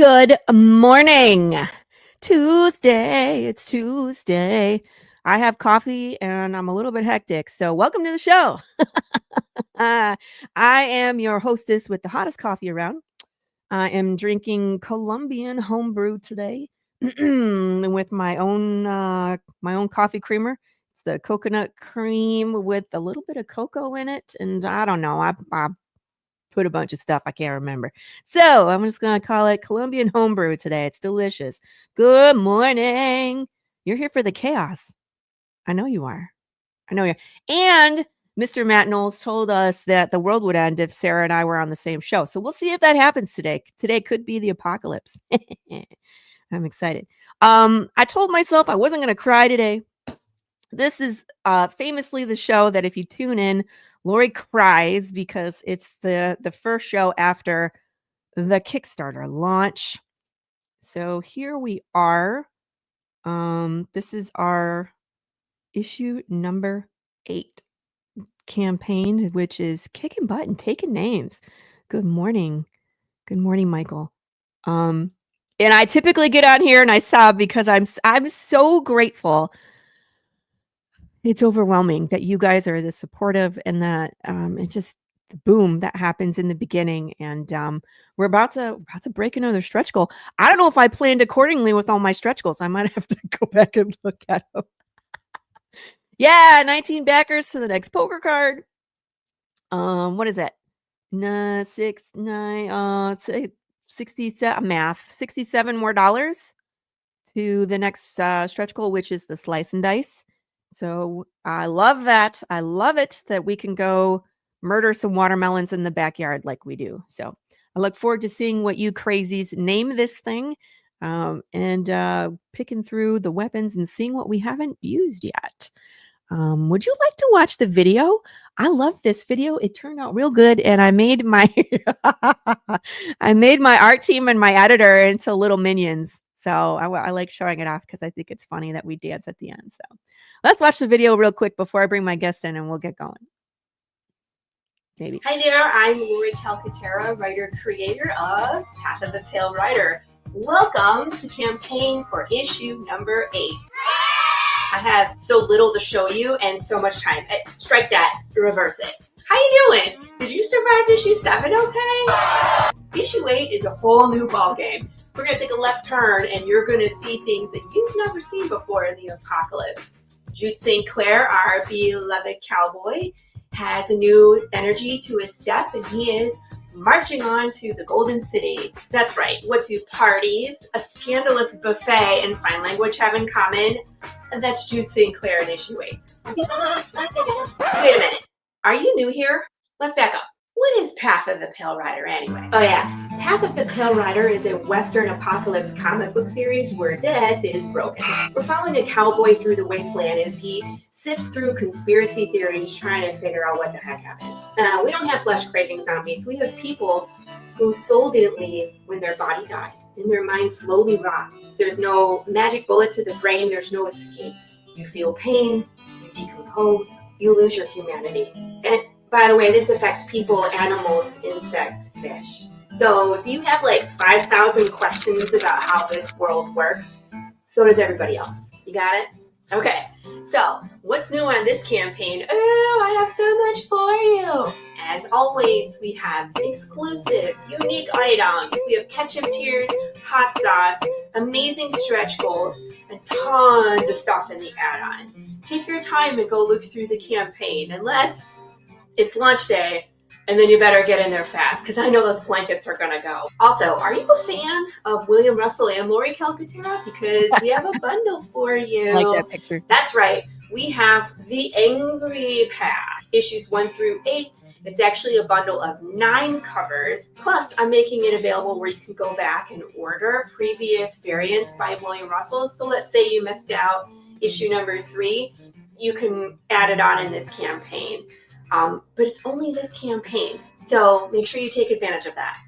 Good morning. Tuesday. It's Tuesday. I have coffee and I'm a little bit hectic. So, welcome to the show. I am your hostess with the hottest coffee around. I am drinking Colombian homebrew today with my own coffee creamer. It's the coconut cream with a little bit of cocoa in it, and I don't know. I put a bunch of stuff I can't remember. So I'm just gonna call it Colombian homebrew today. It's delicious. Good morning. You're here for the chaos. I know you are. I know you are. And Mr. Matt Knowles told us that the world would end if Sarah and I were on the same show. So we'll see if that happens today. Today could be the apocalypse. I'm excited. I told myself I wasn't gonna cry today. This is famously the show that if you tune in, Laurie cries because it's the first show after the Kickstarter launch. So here we are. This is our issue number 8 campaign, which is kicking butt and taking names. Good morning. Good morning, Michael. And I typically get on here and I sob because I'm so grateful. It's overwhelming that you guys are this supportive and that it's just the boom that happens in the beginning. And we're about to break another stretch goal. I don't know if I planned accordingly with all my stretch goals. I might have to go back and look at them. Yeah, 19 backers to the next poker card. What is that? 67 math. $67 more to the next stretch goal, which is the slice and dice. So I love that. I love it that we can go murder some watermelons in the backyard like we do. So I look forward to seeing what you crazies name this thing and picking through the weapons and seeing what we haven't used yet. Would you like to watch the video? I love this video. It turned out real good. And I made my I made my art team and my editor into little minions. So I like showing it off because I think it's funny that we dance at the end. So let's watch the video real quick before I bring my guest in and we'll get going. Maybe. Hi there, I'm Laurie Calcaterra, writer-creator of Path of the Pale Rider. Welcome to campaign for issue number 8. I have so little to show you and so much time. Strike that, reverse it. How you doing? Did you survive issue 7 okay? Issue 8 is a whole new ball game. We're going to take a left turn and you're going to see things that you've never seen before in the apocalypse. Jude St. Clair, our beloved cowboy, has a new energy to his step and he is marching on to the Golden City. That's right. What do parties, a scandalous buffet, and fine language have in common? And that's Jude St. Clair in issue 8. Wait a minute. Are you new here? Let's back up. What is Path of the Pale Rider anyway? Oh yeah, Path of the Pale Rider is a Western apocalypse comic book series where death is broken. We're following a cowboy through the wasteland as he sifts through conspiracy theories trying to figure out what the heck happened. We don't have flesh-craving zombies. We have people whose soul didn't leave when their body died and their mind slowly rots. There's no magic bullet to the brain. There's no escape. You feel pain. You decompose. You lose your humanity. And by the way, this affects people, animals, insects, fish. So do you have like 5,000 questions about how this world works? So does everybody else. You got it? Okay, so what's new on this campaign? Oh, I have so much for you. As always, we have exclusive, unique items. We have ketchup tiers, hot sauce, amazing stretch goals, and tons of stuff in the add-on. Take your time and go look through the campaign, unless it's launch day, and then you better get in there fast, because I know those blankets are going to go. Also, are you a fan of William Russell and Laurie Calcaterra? Because we have a bundle for you. I like that picture. That's right. We have The Angry Path, issues 1 through 8. It's actually a bundle of 9 covers. Plus, I'm making it available where you can go back and order previous variants by William Russell. So let's say you missed out issue number 3. You can add it on in this campaign. But it's only this campaign, so make sure you take advantage of that.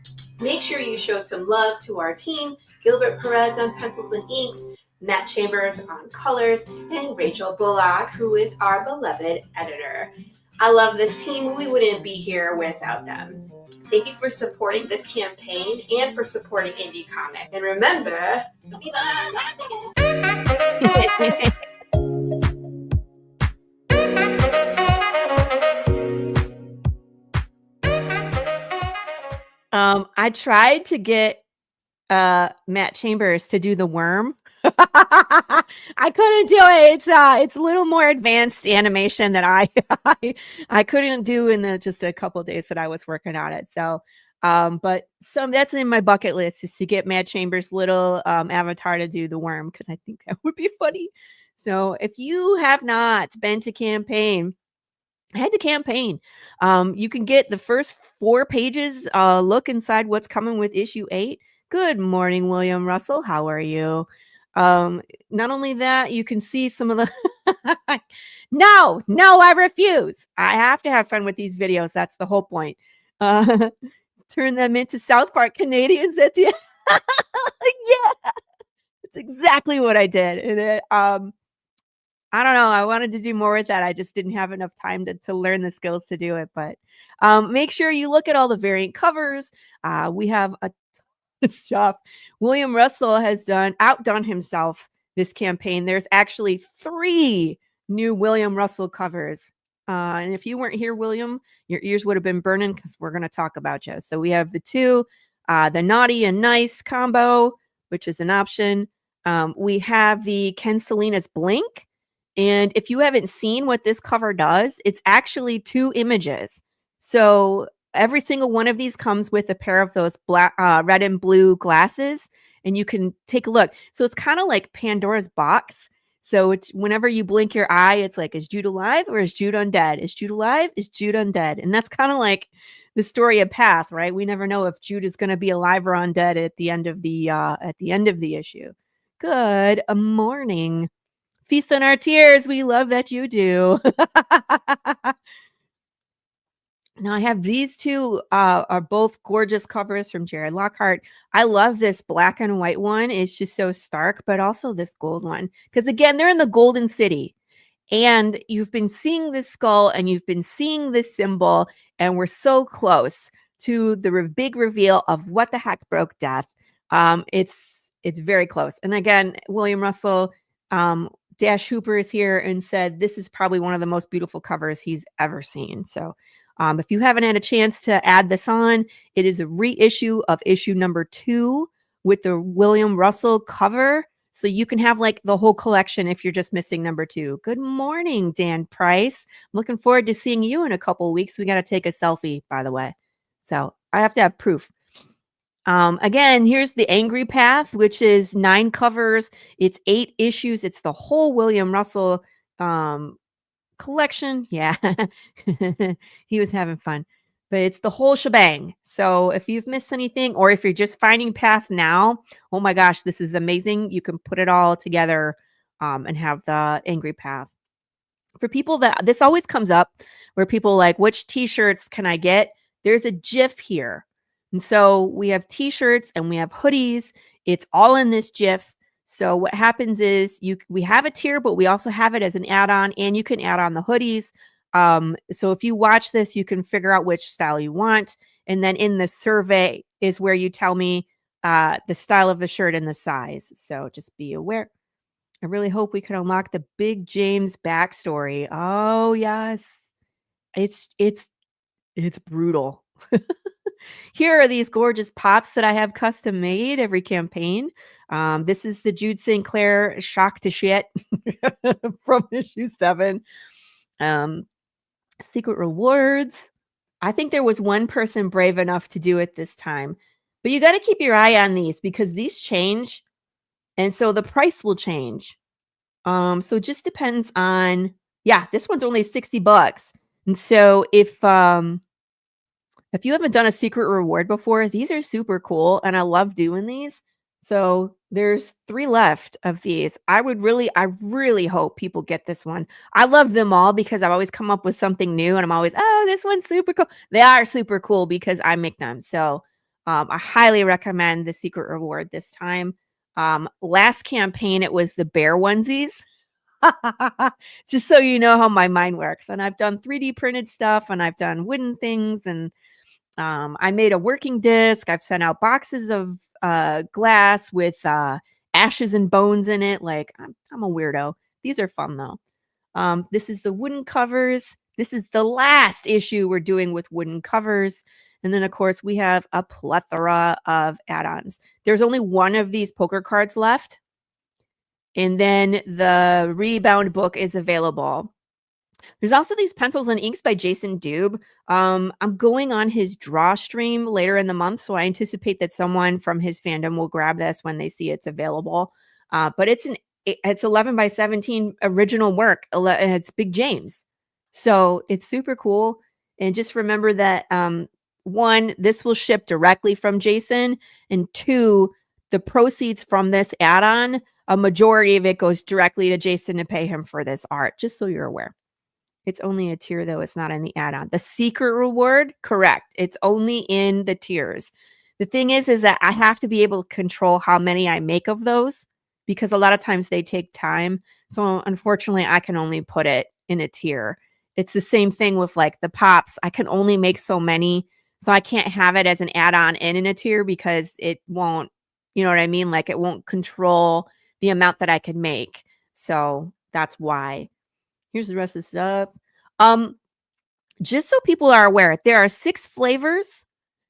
Make sure you show some love to our team, Gilbert Perez on pencils and inks, Matt Chambers on colors, and Rachel Bullock, who is our beloved editor. I love this team. We wouldn't be here without them. Thank you for supporting this campaign and for supporting indie comic. And remember, I tried to get Matt Chambers to do the worm. I couldn't do it. It's a little more advanced animation that I couldn't do in the just a couple days that I was working on it. So but that's in my bucket list, is to get Matt Chambers' little avatar to do the worm, because I think that would be funny. So if you have not been to campaign, head to campaign. You can get the first 4 pages, look inside what's coming with issue 8. Good morning, William Russell. How are you? Not only that, you can see some of the no, I refuse. I have to have fun with these videos. That's the whole point. Turn them into South Park Canadians at the end. Yeah, that's exactly what I did. And I don't know. I wanted to do more with that. I just didn't have enough time to learn the skills to do it. But make sure you look at all the variant covers. We have a ton of stuff. William Russell has outdone himself this campaign. There's actually 3 new William Russell covers. And if you weren't here, William, your ears would have been burning, because we're going to talk about you. So we have the 2, the naughty and nice combo, which is an option. We have the Ken Salinas Blink. And if you haven't seen what this cover does, it's actually 2 images. So every single one of these comes with a pair of those black, red and blue glasses, and you can take a look. So it's kind of like Pandora's box. So it's whenever you blink your eye, it's like, is Jude alive or is Jude undead? Is Jude alive? Is Jude undead? And that's kind of like the story of Path, right? We never know if Jude is going to be alive or undead at the end of the issue. Good morning. Feast on our tears. We love that you do. Now I have these 2 are both gorgeous covers from Jared Lockhart. I love this black and white one. It's just so stark, but also this gold one, because again, they're in the Golden City. And you've been seeing this skull and you've been seeing this symbol, and we're so close to the big reveal of what the heck broke Death. It's very close. And again, William Russell, Dash Hooper is here and said this is probably one of the most beautiful covers he's ever seen. So if you haven't had a chance to add this on, it is a reissue of issue number 2 with the William Russell cover. So you can have like the whole collection if you're just missing number 2. Good morning, Dan Price. I'm looking forward to seeing you in a couple of weeks. We got to take a selfie, by the way. So I have to have proof. Again, here's the Angry Path, which is 9 covers. It's 8 issues. It's the whole William Russell collection. Yeah, he was having fun. But it's the whole shebang. So if you've missed anything, or if you're just finding Path now, oh my gosh, this is amazing. You can put it all together and have the Angry Path. For people that this always comes up, where people like, which t-shirts can I get? There's a GIF here. And so we have t-shirts and we have hoodies. It's all in this GIF. So what happens is we have a tier, but we also have it as an add-on, and you can add on the hoodies. So if you watch this, you can figure out which style you want. And then in the survey is where you tell me the style of the shirt and the size. So just be aware. I really hope we can unlock the Big James backstory. Oh yes. It's brutal. Here are these gorgeous pops that I have custom made every campaign. This is the Jude St. Clair Shock to Shit from issue 7. Secret rewards. I think there was one person brave enough to do it this time. But you got to keep your eye on these, because these change. And so the price will change. So it just depends on, yeah, this one's only $60. And so if you haven't done a secret reward before, these are super cool, and I love doing these. So there's 3 left of these. I really hope people get this one. I love them all because I've always come up with something new, and I'm always, oh, this one's super cool. They are super cool because I make them. So I highly recommend the secret reward this time. Last campaign, it was the bear onesies. Just so you know how my mind works. And I've done 3D printed stuff and I've done wooden things and I made a working disc. I've sent out boxes of glass with ashes and bones in it. Like I'm a weirdo. These are fun though. This is the wooden covers. This is the last issue we're doing with wooden covers. And then, of course, we have a plethora of add-ons. There's only one of these poker cards left. And then the rebound book is available. There's also these pencils and inks by Jason Dube. I'm going on his draw stream later in the month, so I anticipate that someone from his fandom will grab this when they see it's available. But it's 11 by 17 original work. It's Big James, so it's super cool. And just remember that one, this will ship directly from Jason, and two, the proceeds from this add-on, a majority of it goes directly to Jason to pay him for this art. Just so you're aware. It's only a tier, though. It's not in the add-on. The secret reward, correct. It's only in the tiers. The thing is that I have to be able to control how many I make of those because a lot of times they take time. So unfortunately, I can only put it in a tier. It's the same thing with like the pops. I can only make so many. So I can't have it as an add-on and in a tier because it won't, you know what I mean? Like it won't control the amount that I can make. So that's why. Here's the rest of the stuff. Just so people are aware, there are 6 flavors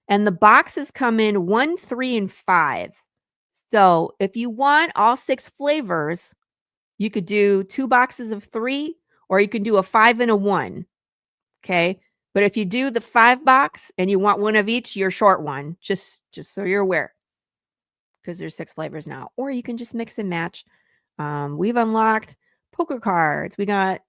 and the boxes come in 1, 3, and 5. So if you want all 6 flavors, you could do 2 boxes of 3 or you can do a 5 and a 1. Okay. But if you do the 5 box and you want one of each, you're short one, just so you're aware. Because there's 6 flavors now. Or you can just mix and match. We've unlocked poker cards. We got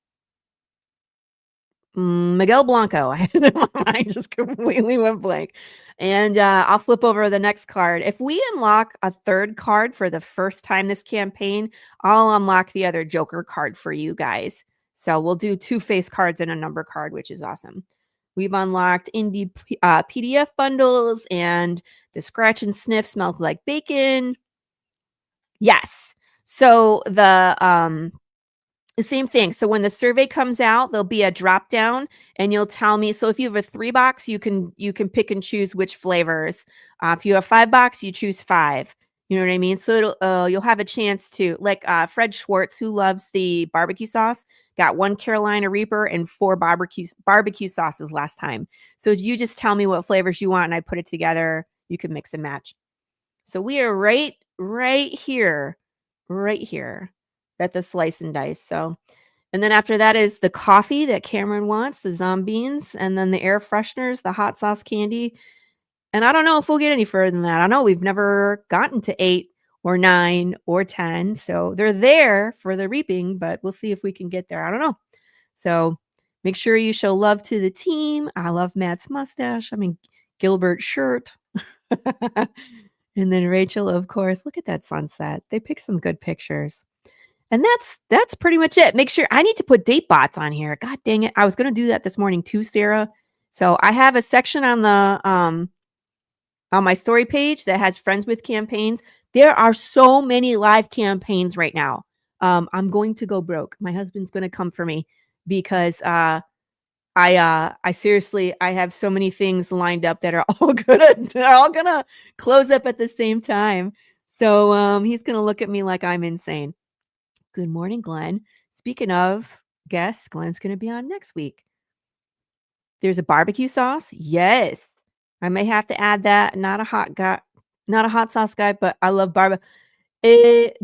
Miguel Blanco. My mind just completely went blank. And I'll flip over the next card. If we unlock a 3rd card for the first time this campaign, I'll unlock the other Joker card for you guys. So we'll do 2 face cards and a number card, which is awesome. We've unlocked indie PDF bundles and the Scratch and Sniff smells like bacon. Yes. So the same thing. So when the survey comes out, there'll be a drop down and you'll tell me. So if you have a 3 box, you can pick and choose which flavors. If you have 5 box, you choose 5. You know what I mean? So you'll have a chance to, like Fred Schwartz, who loves the barbecue sauce, got 1 Carolina Reaper and 4 barbecue sauces last time. So you just tell me what flavors you want and I put it together. You can mix and match. So we are right here at the slice and dice. So, and then after that is the coffee that Cameron wants, the Zombeans, and then the air fresheners, the hot sauce candy. And I don't know if we'll get any further than that. I know we've never gotten to 8 or 9 or 10. So they're there for the reaping, but we'll see if we can get there. I don't know. So make sure you show love to the team. I love Matt's mustache. I mean, Gilbert's shirt. And then Rachel, of course, look at that sunset. They picked some good pictures. And that's pretty much it. Make sure I need to put DateBotz on here. God dang it. I was going to do that this morning too, Sarah. So I have a section on the on my story page that has friends with campaigns. There are so many live campaigns right now. I'm going to go broke. My husband's going to come for me because I seriously, I have so many things lined up that are all gonna close up at the same time. So he's gonna look at me like I'm insane. Good morning, Glenn. Speaking of guests, Glenn's gonna be on next week. There's a barbecue sauce. Yes, I may have to add that. Not a hot sauce guy, but I love barbecue.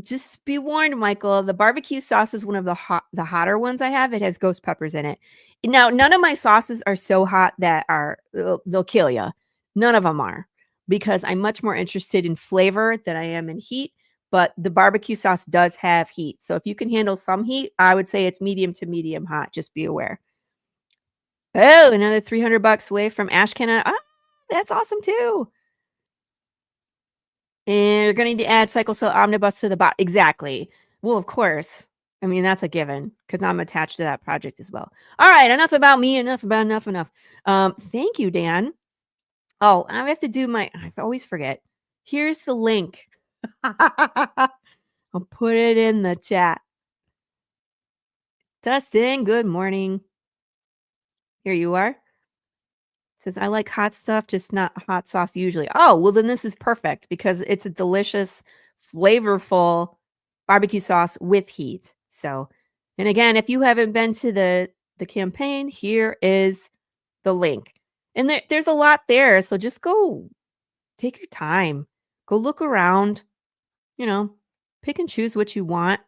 Just be warned, Michael, the barbecue sauce is one of the hotter ones I have. It has ghost peppers in it. Now, none of my sauces are so hot that they'll kill you. None of them are because I'm much more interested in flavor than I am in heat, but the barbecue sauce does have heat. So if you can handle some heat, I would say it's medium to medium hot. Just be aware. Oh, another $300 away from Ashkenna. Ah, that's awesome too. And you're going to need to add Cycle Cell Omnibus to the bot. Exactly. Well, of course. I mean, that's a given because I'm attached to that project as well. All right. Enough about me. Enough. Thank you, Dan. Oh, I have to do I always forget. Here's the link. I'll put it in the chat. Dustin, good morning. Here you are. Says, I like hot stuff, just not hot sauce usually. Oh, well, then this is perfect because it's a delicious, flavorful barbecue sauce with heat. So, and again, if you haven't been to the campaign, here is the link. And there's a lot there. So just go take your time. Go look around, pick and choose what you want.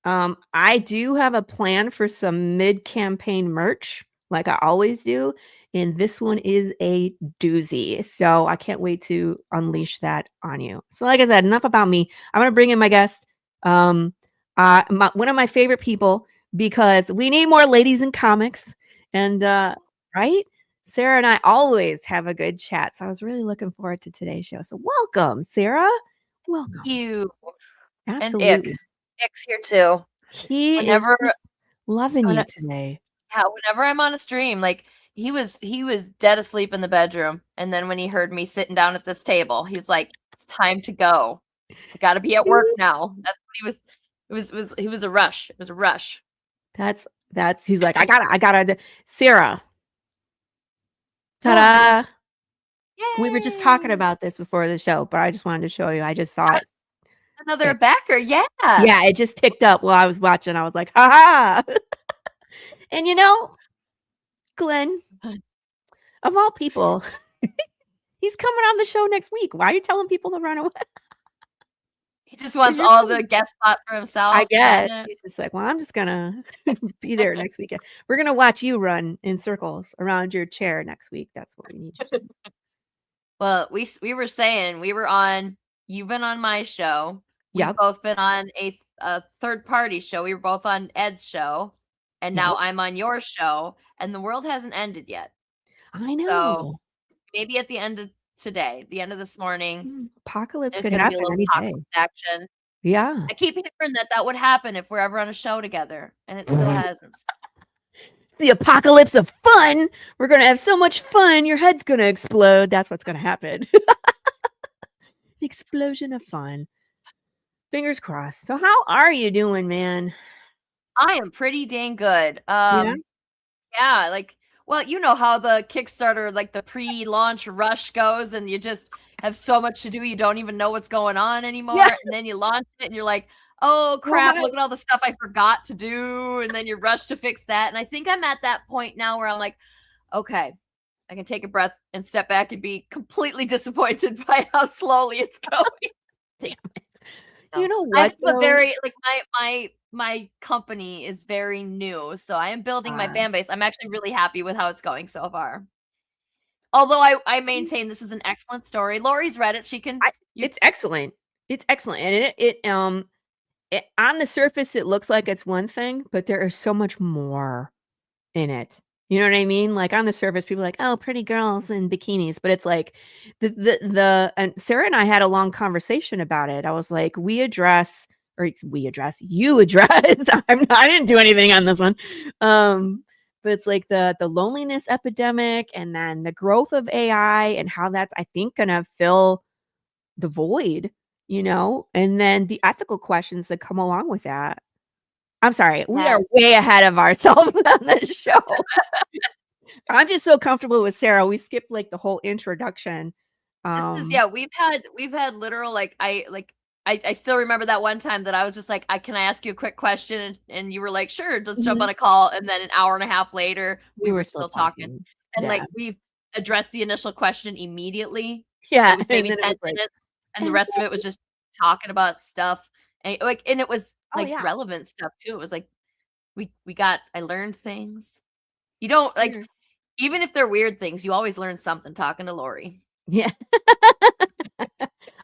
I do have a plan for some mid-campaign merch, like I always do, and this one is a doozy. So I can't wait to unleash that on you. So, like I said, enough about me. I'm gonna bring in my guest, one of my favorite people, because we need more ladies in comics, and right, Sarah and I always have a good chat. So I was really looking forward to today's show. So welcome, Sarah. Welcome. You and Absolutely. Ick's here too. He is Whenever just loving when you I, today. yeah, whenever I'm on a stream, like he was dead asleep in the bedroom, and then when he heard me sitting down at this table, he's like, "It's time to go. I got to be at work now." That's what he was. He was a rush. It was a rush. That's he's like, I gotta Sarah. Oh, Ta-da. We were just talking yay! about this before the show, but I just wanted to show you. I just saw it. Another backer, yeah. Yeah, it just ticked up while I was watching. I was like, ha ha. And Glenn, of all people, he's coming on the show next week. Why are you telling people to run away? He just wants all the guest spot for himself. I guess he's just like, well, I'm just gonna be there next weekend. We're gonna watch you run in circles around your chair next week. That's what we need you to do. Well, we were saying you've been on my show. We've Yep. both been on a third party show. We were both on Ed's show, and now I'm on your show, and the world hasn't ended yet. I know. So maybe at the end of today, the end of this morning, apocalypse there's could going to be a happen little any day. apocalypse action. Yeah. I keep hearing that would happen if we're ever on a show together, and it still hasn't. The apocalypse of fun. We're going to have so much fun. Your head's going to explode. That's what's going to happen. The explosion of fun. Fingers crossed. So how are you doing, man? I am pretty dang good. Yeah. Yeah, like, well, you know how the Kickstarter, like the pre-launch rush goes, and you just have so much to do, you don't even know what's going on anymore. Yeah. And then you launch it, and you're like, oh crap, look at all the stuff I forgot to do. And then you rush to fix that. And I think I'm at that point now where I'm like, okay, I can take a breath and step back and be completely disappointed by how slowly it's going. Damn it. You know what? I feel very like my company is very new, so I am building my fan base. I'm actually really happy with how it's going so far. Although I maintain this is an excellent story. Laurie's read it. She can. It's excellent. It's excellent, and it on the surface it looks like it's one thing, but there is so much more in it. You know what I mean? Like on the surface, people are like, oh, pretty girls in bikinis, but it's like and Sarah and I had a long conversation about it. I was like, you address. I didn't do anything on this one. But it's like the loneliness epidemic, and then the growth of AI, and how that's, I think, gonna fill the void, and then the ethical questions that come along with that. I'm sorry, we are way ahead of ourselves on this show. I'm just so comfortable with Sarah. We skipped like the whole introduction. This is we've had literal I still remember that one time that I was just like, can I ask you a quick question? And you were like, sure, let's jump on a call. And then an hour and a half later, we were still talking. And like we've addressed the initial question immediately. Yeah, it was maybe 10 minutes, and the rest of it was just talking about stuff. And it was like relevant stuff too. It was like I learned things. You don't like, even if they're weird things, you always learn something talking to Laurie. Yeah.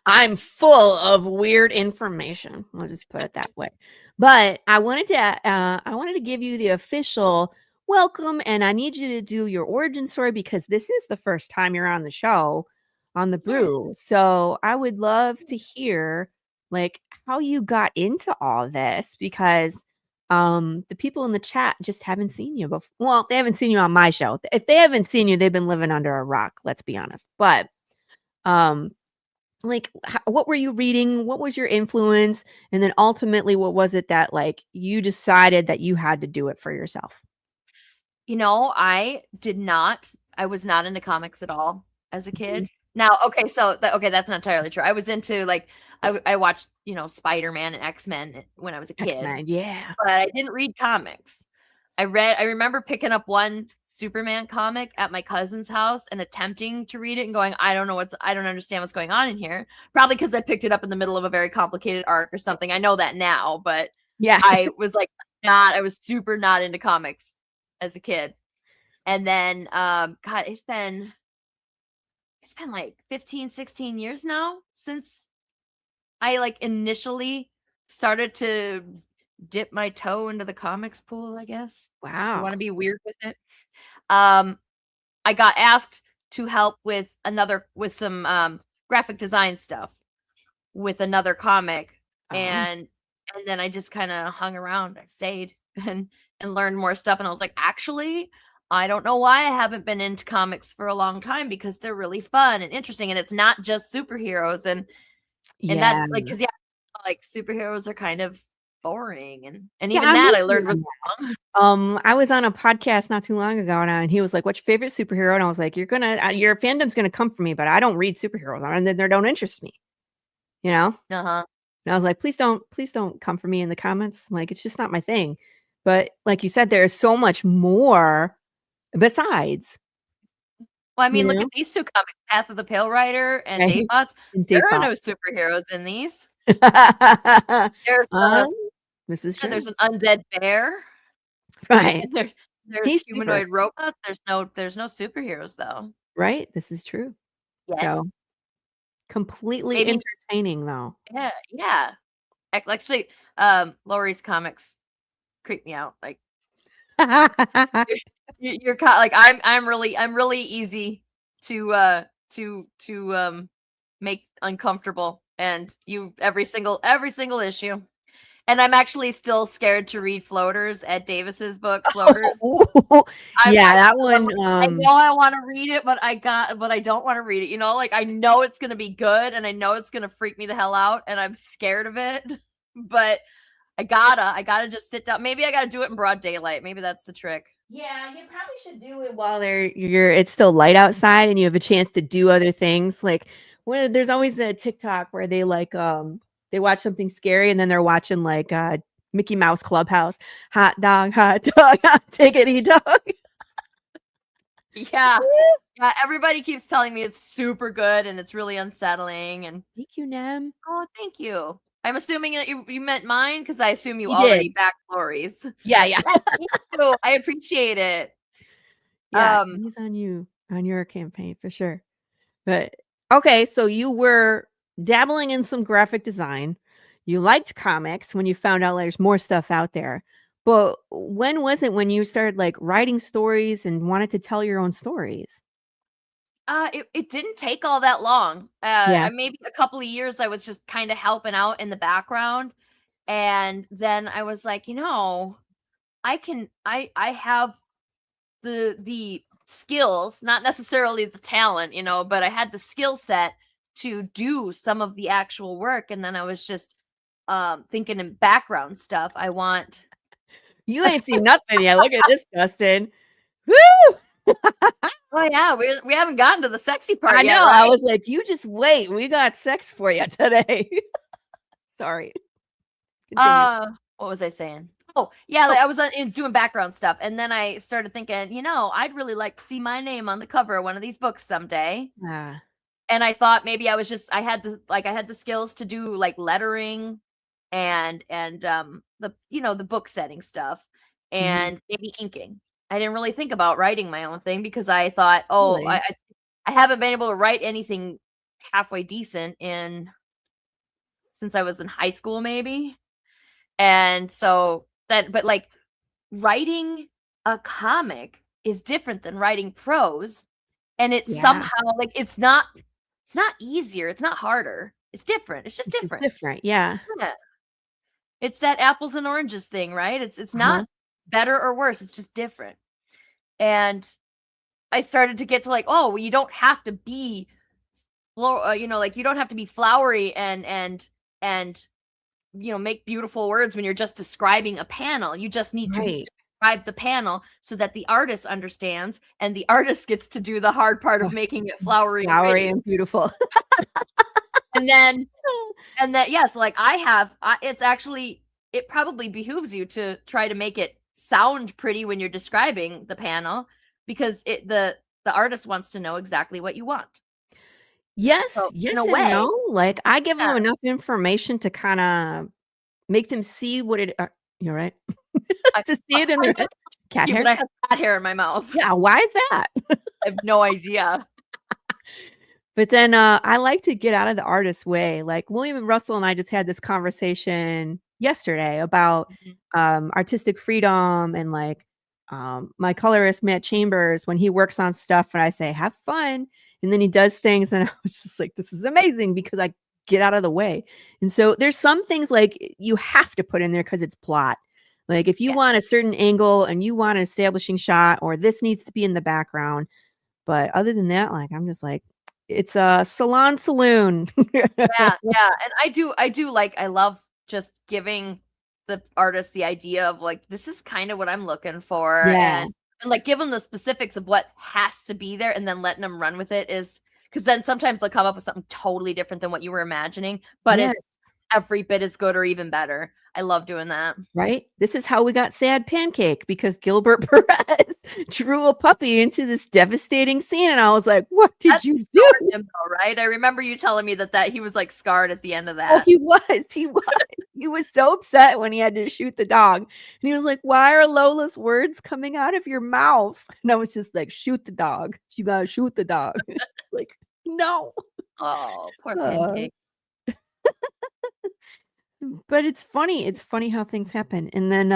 I'm full of weird information. I'll just put it that way. But I wanted to give you the official welcome, and I need you to do your origin story because this is the first time you're on the show on the Brew. Yes. So I would love to hear like how you got into all this, because the people in the chat just haven't seen you before. Well, they haven't seen you on my show. If they haven't seen you, they've been living under a rock, let's be honest. But like, what were you reading? What was your influence? And then ultimately, what was it that like you decided that you had to do it for yourself? I was not into comics at all as a Mhm. kid. Now, okay, so okay, that's not entirely true. I was into like I watched, Spider-Man and X-Men when I was a kid, X-Men, yeah. but I didn't read comics. I remember picking up one Superman comic at my cousin's house and attempting to read it and going, I don't understand what's going on in here. Probably because I picked it up in the middle of a very complicated arc or something. I know that now, but Yeah. I was like I was super not into comics as a kid. And then God, it's been like 15, 16 years now since I like initially started to dip my toe into the comics pool, I guess. You want to Wow. be weird with it. Um, I got asked to help with some graphic design stuff with another comic, Oh, and then I just kind of hung around. I stayed and learned more stuff, and I was like, actually, I don't know why I haven't been into comics for a long time because they're really fun and interesting, and it's not just superheroes, and yeah. that's like because yeah, like superheroes are kind of boring, and Yeah, even I'm that with I you learned was on wrong. that. I was on a podcast not too long ago, and he was like, "What's your favorite superhero?" And I was like, your fandom's gonna come for me, but I don't read superheroes, and they don't interest me, you know? Uh-huh. And I was like, please don't come for me in the comments. Like, it's just not my thing." But like you said, there's so much more besides, Well, I you mean, look at know? these 2 comics, Path of the Pale Rider and Right? DateBotz. And There date are bot. no superheroes in these. There's a Um, this is yeah, there's true. an undead bear, Right. and there's He's super, humanoid robots. There's no superheroes though, right? This is true. yet. So, completely Maybe entertaining, though. yeah, yeah. Actually, Laurie's comics creep me out, like, you're ki like, I'm really easy to, make uncomfortable, and you every single issue. And I'm actually still scared to read Floaters, Ed Davis's book, Floaters. Oh, yeah, that I'm one, like, I know I wanna read it, but I don't wanna read it, like, I know it's gonna be good, and I know it's gonna freak me the hell out, and I'm scared of it, but I gotta just sit down. Maybe I gotta do it in broad daylight, maybe that's the trick. yeah, you probably should do it while you're it's still light outside and you have a chance to do other things. Like, there's always the TikTok where they watch something scary and then they're watching like Mickey Mouse Clubhouse. Hot dog, hot dog, hot diggity dog. Yeah. Yeah, everybody keeps telling me it's super good and it's really unsettling, and Thank you, Nem. oh, thank you. I'm assuming that you meant mine because I assume you He already did. backed Lori's. Yeah, yeah. Yes, thank you. I appreciate it. Yeah, Um, he's on you, on your campaign for sure. But okay, so you were dabbling in some graphic design. You liked comics when you found out there's more stuff out there. But when was it when you started like writing stories and wanted to tell your own stories? it didn't take all that long. Yeah. Maybe a couple of years I was just kind of helping out in the background, and then I was like, I have the skills, not necessarily the talent, but I had the skill set to do some of the actual work, and then I was just thinking in background stuff. I want You ain't seen nothing yet. Look at this, Dustin. Woo! Oh yeah, we haven't gotten to the sexy part I yet, know. I right? was like, you just wait. We got sex for you today. Sorry. Continue. What was I saying? Oh, yeah, Oh, like I was doing background stuff, and then I started thinking, I'd really like to see my name on the cover of one of these books someday. ah, And I thought maybe I had the skills to do like lettering and the book setting stuff mhm, and maybe inking. I didn't really think about writing my own thing because I thought, oh, really? I haven't been able to write anything halfway decent in since I was in high school, maybe. And so but like writing a comic is different than writing prose, and it's Yeah. somehow like it's not easier, it's not harder. It's different. It's just It's just different. different. Yeah. Yeah. It's that apples and oranges thing, right? It's not Uh-huh. better or worse, it's just different. And I started to get to like, oh, well, you don't have to be you know, like you don't have to be flowery and you know, make beautiful words when you're just describing a panel. You just need to Right. describe the panel so that the artist understands, and the artist gets to do the hard part Oh, of making it flowery and flowery pretty. and beautiful. And then and that yes, like it's actually it probably behooves you to try to make it sound pretty when you're describing the panel because the artist wants to know exactly what you want. Yes, So, in a yes and way, no. Like, I give yeah, them enough information to kinda make them see what it you're right. I To see it in I their know head. Cat you, but hair? I have cat hair in my mouth. Yeah, why is that? I have no idea. But then, I like to get out of the artist's way. Like, William and Russell and I just had this conversation yesterday about, Mhm. artistic freedom and, like, my colorist, Matt Chambers, when he works on stuff and I say, "Have fun," and then he does things, and I was just like, "This is amazing," because I get out of the way. And so, there's some things, like, you have to put in there because it's plot. Like, if you Yeah. want a certain angle and you want an establishing shot or this needs to be in the background, but other than that, like, I'm just like, it's a salon saloon. Yeah, yeah, and I do like I love just giving the artist the idea of, like, this is kinda what I'm looking for, Yeah. and, like, give them the specifics of what has to be there and then letting them run with it is because then sometimes they'll come up with something totally different than what you were imagining, but Yes, it's every bit as good or even better. I love doing that. right? This is how we got Sad Pancake because Gilbert Perez drew a puppy into this devastating scene, and I was like, "What did That you do?" scarred him though, right? I remember you telling me that he was, like, scarred at the end of Oh, that. he was, he was. He was so upset when he had to shoot the dog, and he was like, "Why are Lola's words coming out of your mouth?" And I was just like, "Shoot the dog. You gotta shoot the dog." It's like, "No." Oh, poor Uh. Pancake. But it's funny how things happen, and then,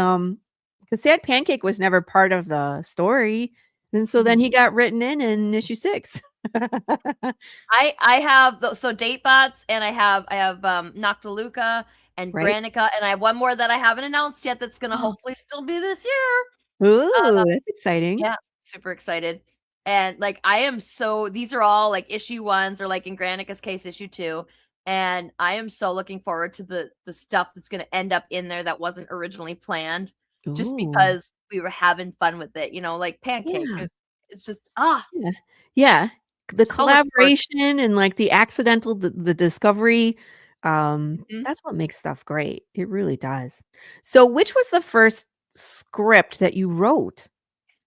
because Sad Pancake was never part of the story, and so then Mhm. he got written in issue 6. I have so DateBotz and I have Noctiluca and Right? Granica and I have one more that I haven't announced yet that's gonna hopefully still be this year. Ooh, that's exciting. Yeah, super excited. And like I am so these are all like issue ones or like in Granica's case issue 2. And I am so looking forward to the stuff that's gonna end up in there that wasn't originally planned just Ooh, because we were having fun with it, you know, like Pancake. yeah, It's just yeah, yeah. The so looking forward to collaboration and, like, the accidental the discovery, Mhm. that's what makes stuff great. It really does. So which was the first script that you wrote?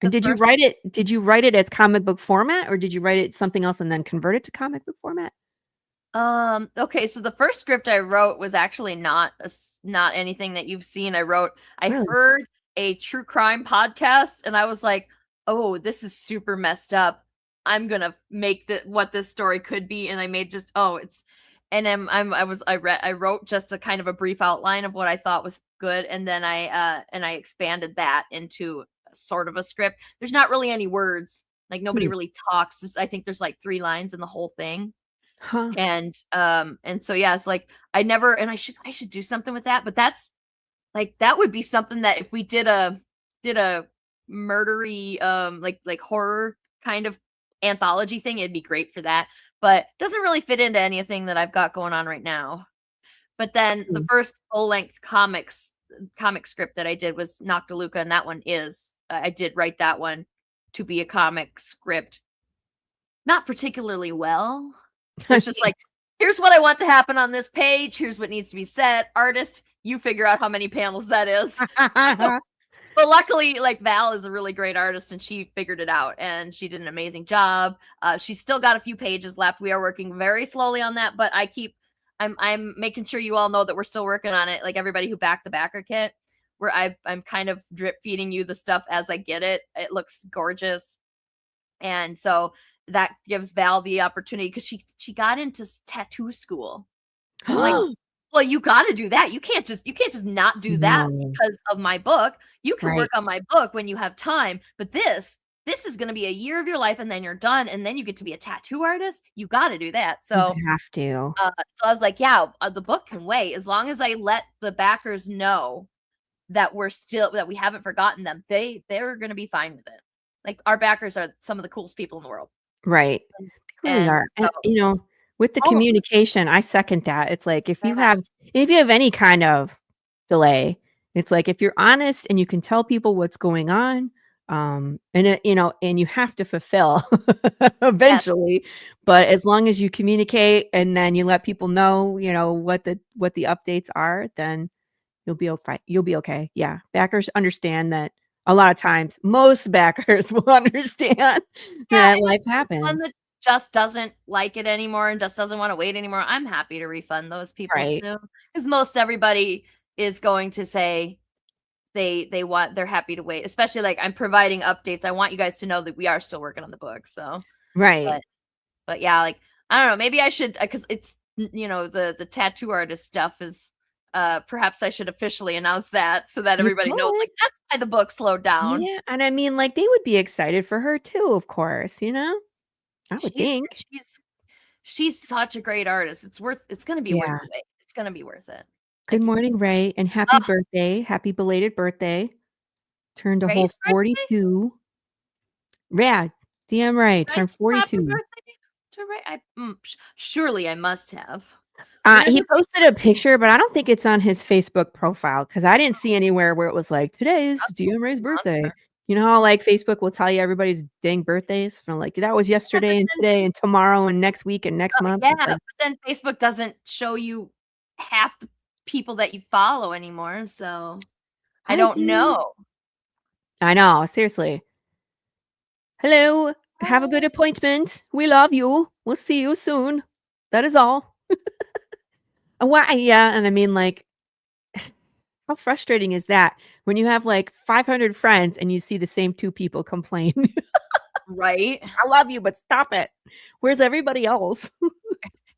And The first did you write it as comic book format, or did you write it something else and then convert it to comic book format? Okay, so the first script I wrote was actually not anything that you've seen. I Really? heard a true crime podcast and I was like, "Oh, this is super messed up. I'm gonna make what this story could be." And I made just oh, it's and I wrote just a kind of a brief outline of what I thought was good and then I expanded that into sort of a script. There's not really any words. Like nobody Hmm. really talks. I think there's like 3 lines in the whole thing. Huh. And so, yeah, it's like I never and I should do something with that, but that's like, that would be something that if we did a murdery, like horror kind of anthology thing, it'd be great for that, but doesn't really fit into anything that I've got going on right now. But then the Hmm. first full-length comic script that I did was Noctiluca, and that one is I did write that one to be a comic script. Not particularly well. So it's just like, "Here's what I want to happen on this page, here's what needs to be said. Artist, you figure out how many panels that is." But luckily, like, Val is a really great artist, and she figured it out, and she did an amazing job. She's still got a few pages left. We are working very slowly on that, but I'm making sure you all know that we're still working on it, like, everybody who backed the backer kit, where I'm kind of drip feeding you the stuff as I get it. It looks gorgeous. And so that gives Val the opportunity because she got into tattoo school. I'm like, well, you got to do that. You can't just not do that No. because of my book. You can Right. work on my book when you have time, but this is going to be a year of your life and then you're done and then you get to be a tattoo artist. You got to do that. You So have to. so I was like, yeah, the book can wait as long as I let the backers know that we haven't forgotten them. They're going to be fine with it. Like our backers are some of the coolest people in the world. Right. And They really and are. so And, With the Oh, communication, I second that. It's like if you yeah. have any kind of delay, it's like if you're honest and you can tell people what's going on, and and you have to fulfill Yes. eventually, but Yes. as long as you communicate and then you let people know, what the updates are, then you'll be okay. Yeah, backers understand that a lot of times. Most backers will understand Yeah, that and if life there's one happens. that just doesn't like it anymore and just doesn't wanna wait anymore, I'm happy to refund those people Right, too, because most everybody is going to say they're happy to wait, especially, like, I'm providing updates. I want you guys to know that we are still working on the book, so right. but but yeah, like, I don't know, maybe I should, because it's the tattoo artist stuff is, perhaps I should officially announce that so that You everybody knows, could. like, that's why the book slowed down. Yeah, and I mean, like, they would be excited for her too, of course, I would She's think. she's she's such a great artist. It's gonna be worth Yeah. the wait. It's gonna be worth it. Good Like, morning, Ray, and happy oh, birthday. Happy belated birthday. Turned a whole Ray's birthday? 42. Yeah, damn right, Did I turned say happy 42. birthday to Ray? Surely I must have. Where He did posted a picture, but I don't think it's on his Facebook profile because I didn't see anywhere where it was like, "Today is DM Ray's birthday." monster? You know how, like, Facebook will tell you everybody's dang birthdays from, like, that was Yeah, but yesterday and then today and tomorrow and next week and next month. yeah, It's but like, then Facebook doesn't show you half the people that you follow anymore, so I "Oh, don't dude." know. I know, seriously. "Hello, have a good Oh, appointment. We love you. We'll see you soon. That is all." Why yeah, and I mean, like, how frustrating is that when you have, like, 500 friends and you see the same 2 people complain? right? "I love you, but stop it. Where's everybody else?"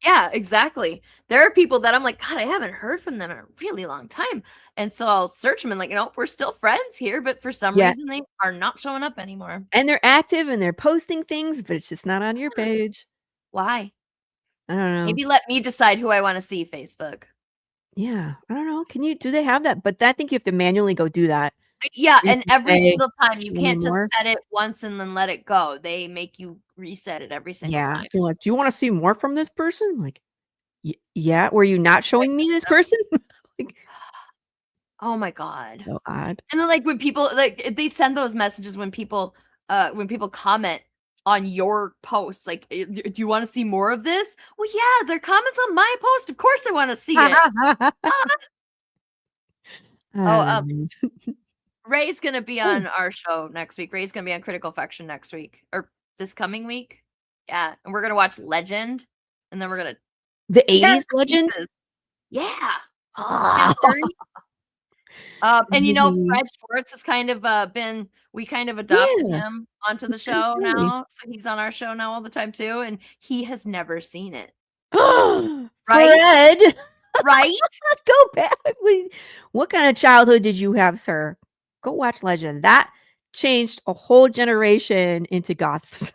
Yeah, exactly. There are people that I'm like, "God, I haven't heard from them in a really long time." And so I'll search them and like, we're still friends here, but for some Yeah, reason they are not showing up anymore. and they're active and they're posting things, but it's just not on your page. Why? I don't know. Maybe let me decide who I wanna see, Facebook. Yeah, I don't know. Do they have that? But I think you have to manually go do that. Yeah, You and can every say, single time, you "Show me can't just more." set it once and then let it go. They make you reset it every single Yeah, time. so like, "Do you wanna see more from this person?" Like, Yeah, were you not Right, showing me this person?" Like, oh my god. so odd. And then, like, when people like, they send those messages when people comment on your posts, like, Do you wanna see more of this?" "Well, yeah, their comments on my post, of course I wanna see it." Oh, I don't know. Ray's gonna be Oh, on our show next week. Ray's gonna be on Critical Faction next week, or this coming week. Yeah, and we're gonna watch Legend, and then we're gonna the tear '80s to legend? pieces. Yeah, Tim Ah, Curry. And movie. Fred Schwartz has kind of, we kind of adopted Yeah, him onto the that's kinda show funny. now, so he's on our show now all the time too, and he has never seen it. Right? Fred, Right? go back. What kind of childhood did you have, sir? Go watch Legend. That changed a whole generation into goths.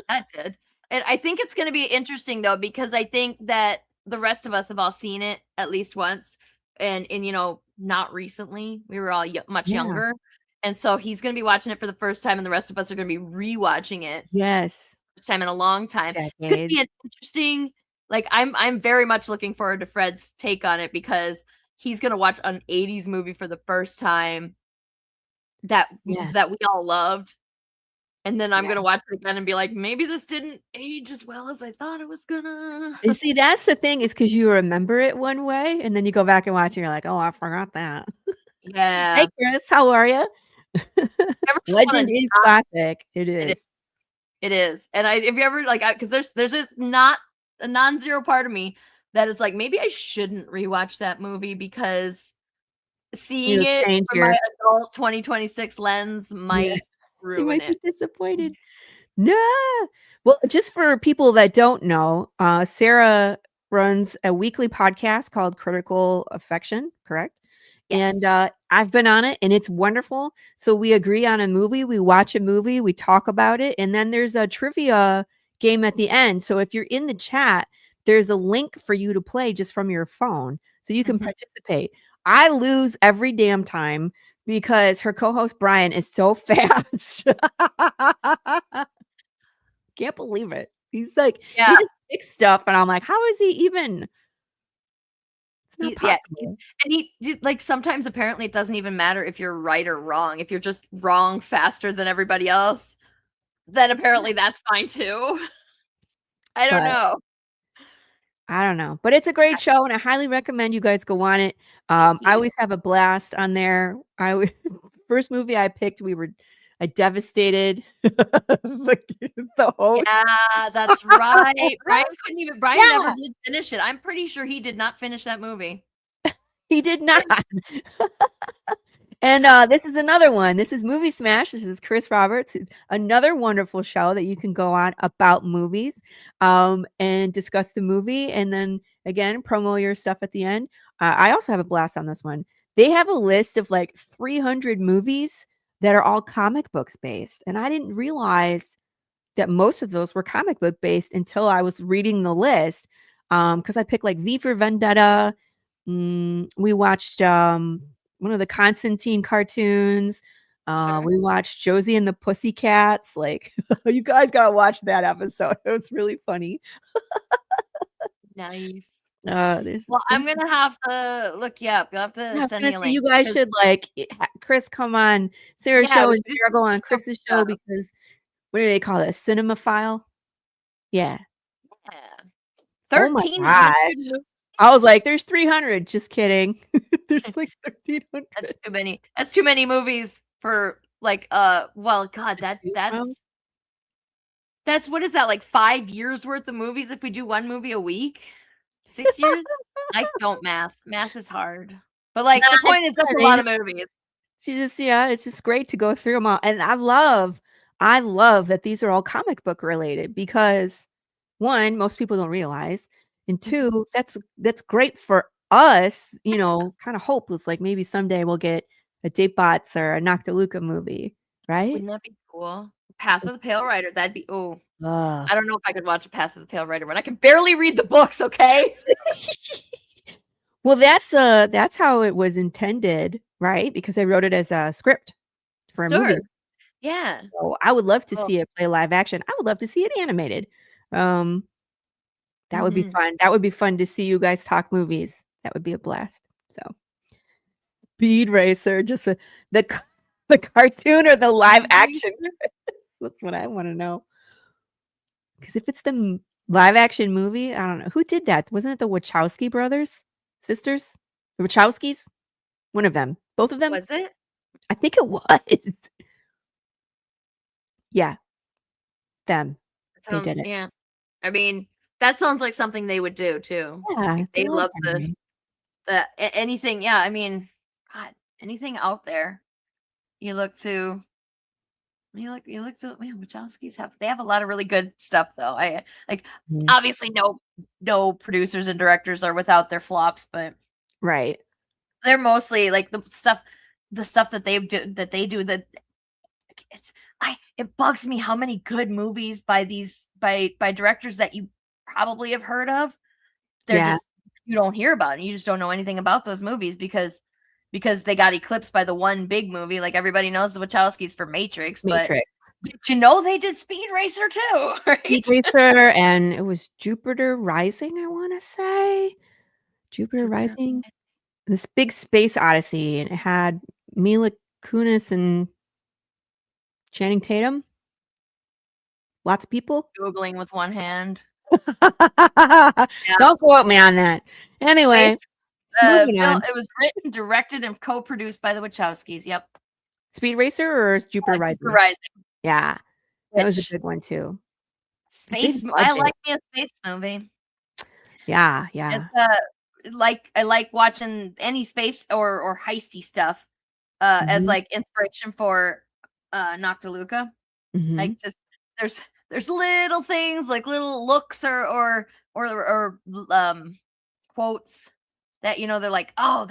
That did. And I think it's gonna be interesting though, because I think that the rest of us have all seen it at least once, and not recently. We were all much Yeah. younger, and so he's gonna be watching it for the first time, and the rest of us are gonna be rewatching it Yes. first time in a long time. It's gonna Decades. be an interesting. Like, I'm very much looking forward to Fred's take on it because he's gonna watch an '80s movie for the first time that Yeah. that we all loved, and then I'm Yeah. gonna watch it again and be like, "Maybe this didn't age as well as I thought it was gonna." And see, that's the thing is because you remember it one way, and then you go back and watch, and you're like, "Oh, I forgot that." Hey, Yeah. Chris, how are you? Ever just wanna Legend is not classic. It it is. is. It is. And if you ever like, because there's just not a non-zero part of me that is like, maybe I shouldn't rewatch that movie because seeing It'll it change from my your adult 2026 lens yeah, might you ruin might it. be disappointed. No. Well, just for people that don't know, Sarah runs a weekly podcast called Critical Affection, correct? And, Yes. I've been on it, and it's wonderful. So we agree on a movie, we watch a movie, we talk about it, and then there's a trivia game at the end. So if you're in the chat, there's a link for you to play just from your phone, so you can Mhm. participate. I lose every damn time because her co-host Brian is so fast. Can't believe it. He's like he Yeah. just fix stuff, and I'm like, how is he even? It's not Yeah, possible. and he like sometimes apparently it doesn't even matter if you're right or wrong. If you're just wrong faster than everybody else, then apparently that's fine too. I don't But know. I don't know, but it's a great show, and I highly recommend you guys go on it. Thank I you. always have a blast on there. First movie I picked, I devastated the host. Yeah, that's right. Brian never Yeah, did finish it. I'm pretty sure he did not finish that movie. he did not. And this is another one. This is Movie Smash. This is Chris Roberts. It's another wonderful show that you can go on about movies and discuss the movie. And then again, promo your stuff at the end. I also have a blast on this one. They have a list of like 300 movies that are all comic books based. And I didn't realize that most of those were comic book based until I was reading the list. Because I picked like V for Vendetta. We watched one of the Constantine cartoons. Sure. We watched Josie and the Pussycats. Like, you guys gotta watch that episode. It was really funny. Nice. There's, Well, I'm there's gonna have to look you up. You'll have yeah, to I was send gonna me a say link you guys 'cause should like Chris come on Sarah's yeah, show we and should do Sarah go on some Chris's show stuff. because what do they call it? A cinema file? Yeah. Yeah. Oh my 1,300 gosh. movies? I was like, there's 300. Just kidding. There's like 1,300. That's too many. That's too many movies for like well, God, that's what is that, like 5 years worth of movies if we do one movie a week? 6 years? I don't math. Math is hard. But like the Nah, it's point is that's a fine. lot of movies. She just yeah, it's just great to go through them all, and I love that these are all comic book related because 1, most people don't realize, and Mhm. 2, that's great for us, kinda hopeless, like, maybe someday we'll get a DateBotz or a Noctiluca movie, right? Wouldn't that be cool? Path of the Pale Rider, that'd be oh, Ugh. I don't know if I could watch a Path of the Pale Rider when I can barely read the books, okay? Well, that's how it was intended, right? Because I wrote it as a script for a movie. Sure. Yeah. So, I would love to Oh, see it play live action. I would love to see it animated. Um That would be mhm. fun. That would be fun to see you guys talk movies. That would be a blast. So, Speed Racer, just the c the cartoon or the live Speed action? Racer? That's what I wanna know. Because if it's the live action movie, I don't know. Who did that? Wasn't it the Wachowski brothers? Sisters? The Wachowskis? One of them. Both of them? Was it? I think it was. Yeah, them. That They sounds did it. yeah. I mean, that sounds like something they would do too. Yeah, Like, they they love love anime. anything yeah, I mean, god, anything out there. You look to you look to man, Wachowskis they have a lot of really good stuff though. I like Mhm. obviously no producers and directors are without their flops, but Right. they're mostly like the stuff that they do that it's it bugs me how many good movies by these by directors that you probably have heard of. They're Yeah, just you don't hear about it. You just don't know anything about those movies because they got eclipsed by the one big movie. Like everybody knows the Wachowskis for Matrix, but Matrix. did you know they did Speed Racer too? Speed Right? Racer, and it was Jupiter Rising, I wanna say? Jupiter Jupiter. Rising? This big space odyssey, and it had Mila Kunis and Channing Tatum. Lots of people. Googling with one hand. Yeah. Don't quote me on that. Based Anyway, moving film on. it was written, directed, and co-produced by the Wachowskis. Yep. Speed Racer or is Jupiter Jupiter Rising? Rising, Yeah, that was a which big one too. A big space I budget. like me a space movie. Yeah, It's, yeah. like I like watching any space or heisty stuff, as, Mhm, like, inspiration for, Noctiluca. mhm. Like, just there's little things, like, little looks or quotes that, they're like, "Oh,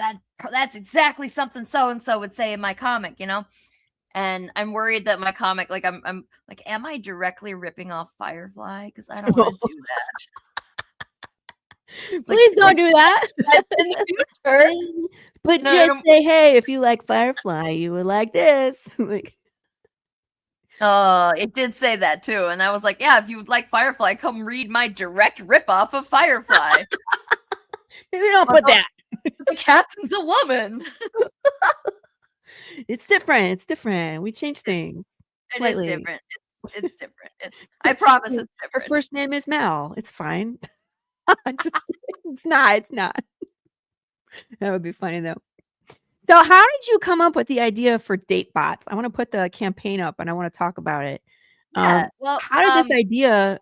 that's exactly something so and so would say in my comic," you know? And I'm worried that my comic like, I'm like, "Am I directly ripping off Firefly? Because I don't wanna do that." It's Please don't do that. like, in the future But no, just say, "Hey, if you like Firefly, you would like this." Like It did say that too, and I was like, yeah, if you would like Firefly, come read my direct ripoff of Firefly. Maybe don't put Although that. the captain's a woman. It's different. It's different. We change things It is slightly. different. It's different. I promise it's Her different. first name is Mel. It's fine. It's not. It's not. That would be funny though. So, how did you come up with the idea for DateBotz? I want to put the campaign up and I want to talk about it. Yeah. Well, How did this idea?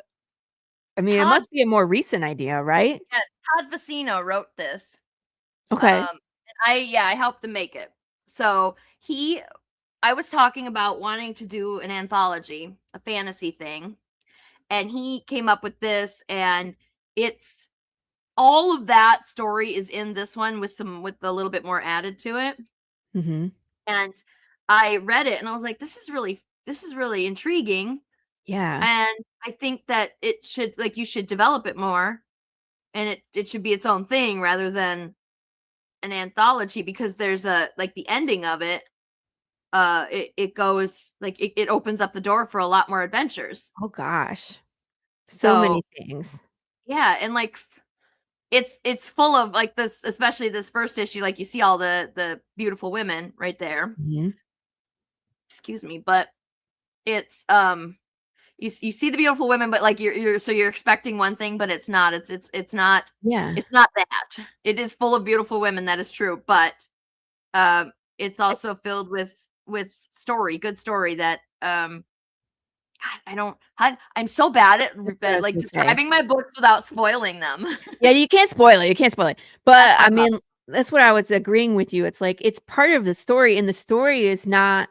I mean, it Todd, must be a more recent idea, right? yeah, Todd Vecino wrote this. Okay. I helped him make it. So I was talking about wanting to do an anthology, a fantasy thing, and he came up with this, and it's all of that story is in this one with a little bit more added to it. Mhm. And I read it and I was like, this is really intriguing. Yeah. And I think that it should, like, you should develop it more, and it should be its own thing rather than an anthology, because there's a, like, the ending of it, it goes like it opens up the door for a lot more adventures. Oh gosh. So So many things. yeah, and like it's full of like this, especially this first issue, like you see all the beautiful women right there. Mhm. Excuse me, but it's you see the beautiful women, but like you're expecting one thing, but it's not. It's not. Yeah. It's not that. It is full of beautiful women. That is true, but it's also filled with story, good story that God, I'm so bad That's what I at was like gonna say. describing my books without spoiling them. Yeah, you can't spoil it. You can't spoil it. That's But my I problem. mean, that's what I was agreeing with you. It's like it's part of the story, and the story is not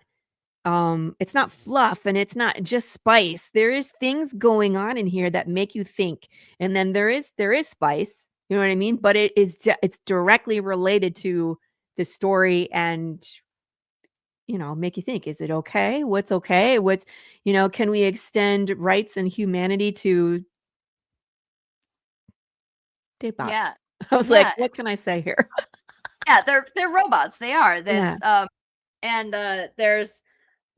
it's not fluff and it's not just spice. There is things going on in here that make you think. And then there is spice, you know what I mean? But it's directly related to the story and make you think, is it okay? What's okay? Can we extend rights and humanity to DateBotz? Yeah. I was like, Yeah. what can I say here? Yeah, they're robots. They are. Yeah, That's and there's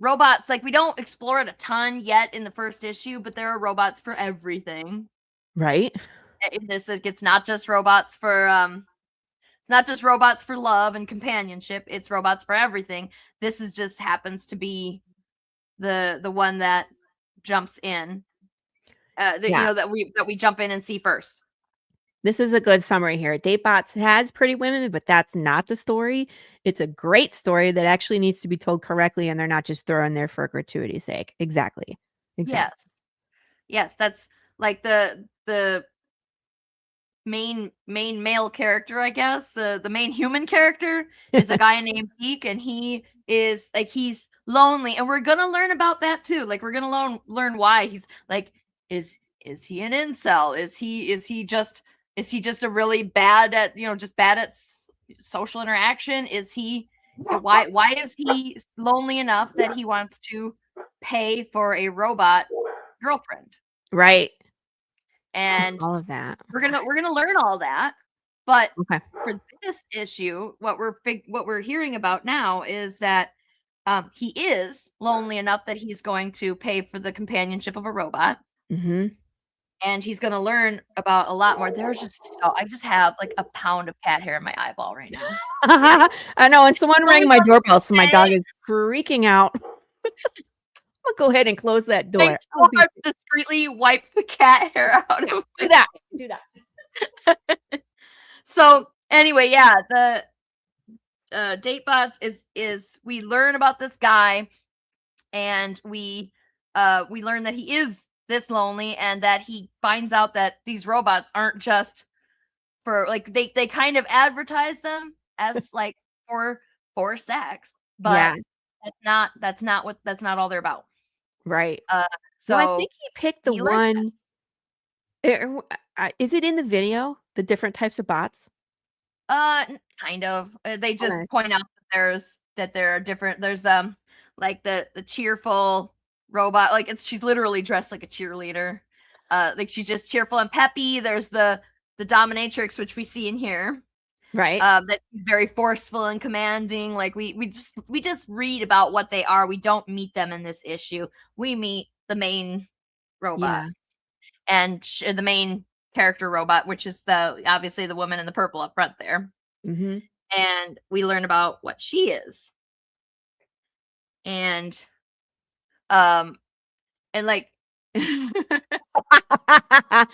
robots, like we don't explore it a ton yet in the first issue, but there are robots for everything. right? In this, it's not just robots for it's not just robots for love and companionship, it's robots for everything. This is just happens to be the one that jumps in. Yeah. That we jump in and see first. This is a good summary here. DateBotz has pretty women, but that's not the story. It's a great story that actually needs to be told correctly, and they're not just thrown there for gratuity's sake. Exactly. Exactly. Yes. Yes, that's like the main male character, I guess. The main human character is a guy named Peak, and he is like he's lonely, and we're gonna learn about that too. Like we're gonna learn why he's like is he an incel? Is he just a really bad at just bad at social interaction? Is he why is he lonely enough that he wants to pay for a robot girlfriend? Right. Just And all of that. we're gonna learn all that, but Okay. for this issue, what we're hearing about now is that he is lonely enough that he's going to pay for the companionship of a robot, Mhm. and he's gonna learn about a lot more. There's just I just have like a pound of cat hair in my eyeball right now. I know, and someone Really rang my want to doorbell, so my dog say is freaking out. I'll go ahead and close that I door. I'll so be hard to discreetly wipe the cat hair out yeah, of do my that. Do that. So anyway, yeah, the DateBotz is we learn about this guy, and we learn that he is this lonely, and that he finds out that these robots aren't just for like they kind of advertise them as like for sex, but Yeah, that's not all they're about. right. Uh Well, I so think he picked the he learns that. one is it in the video? The different types of bots? Kind of. They just Okay. point out that there are different. There's like the cheerful robot. Like she's literally dressed like a cheerleader. Like she's just cheerful and peppy. There's the dominatrix, which we see in here. Right. That he's very forceful and commanding. Like we just read about what they are. We don't meet them in this issue. We meet the main robot Yeah. and the main character robot, which is obviously the woman in the purple up front there. Mm-hmm. And we learn about what she is. And um and like Hi,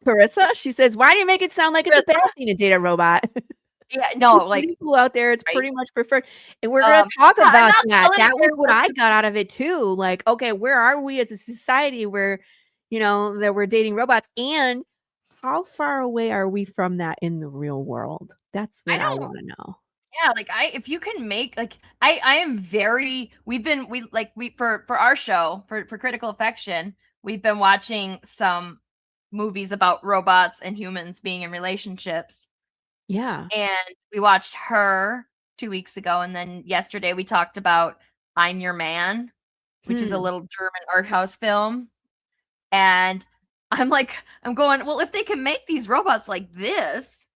Carissa. She says, "Why do you make it sound like it's a bad thing to date a robot?" yeah, no, Some like people out there, it's right. pretty much preferred. And we're gonna talk I'm about not that. telling That you was what I got out of it too. Like, okay, where are we as a society where, that we're dating robots, and how far away are we from that in the real world? That's I what I don't want to know. yeah, like if you can make like I am very we for our show for Critical Affection, we've been watching some movies about robots and humans being in relationships. Yeah. And we watched Her 2 weeks ago, and then yesterday we talked about I'm Your Man, which is a Hmm. little German art house film. And I'm going, well, if they can make these robots like this,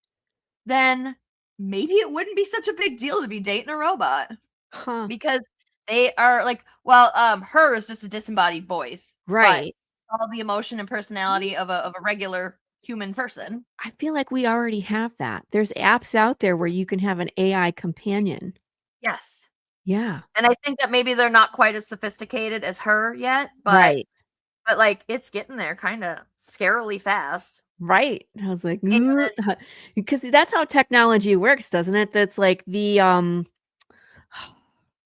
then maybe it wouldn't be such a big deal to be dating a robot Huh. because they are like, well, Her is just a disembodied voice, but Right. all the emotion and personality of a regular human person. I feel like we already have that. There's apps out there where you can have an AI companion. Yes. Yeah. And I think that maybe they're not quite as sophisticated as Her yet, but Right. like it's getting there kind of scarily fast. Right. I was like, And because that's how technology works, doesn't it? That's like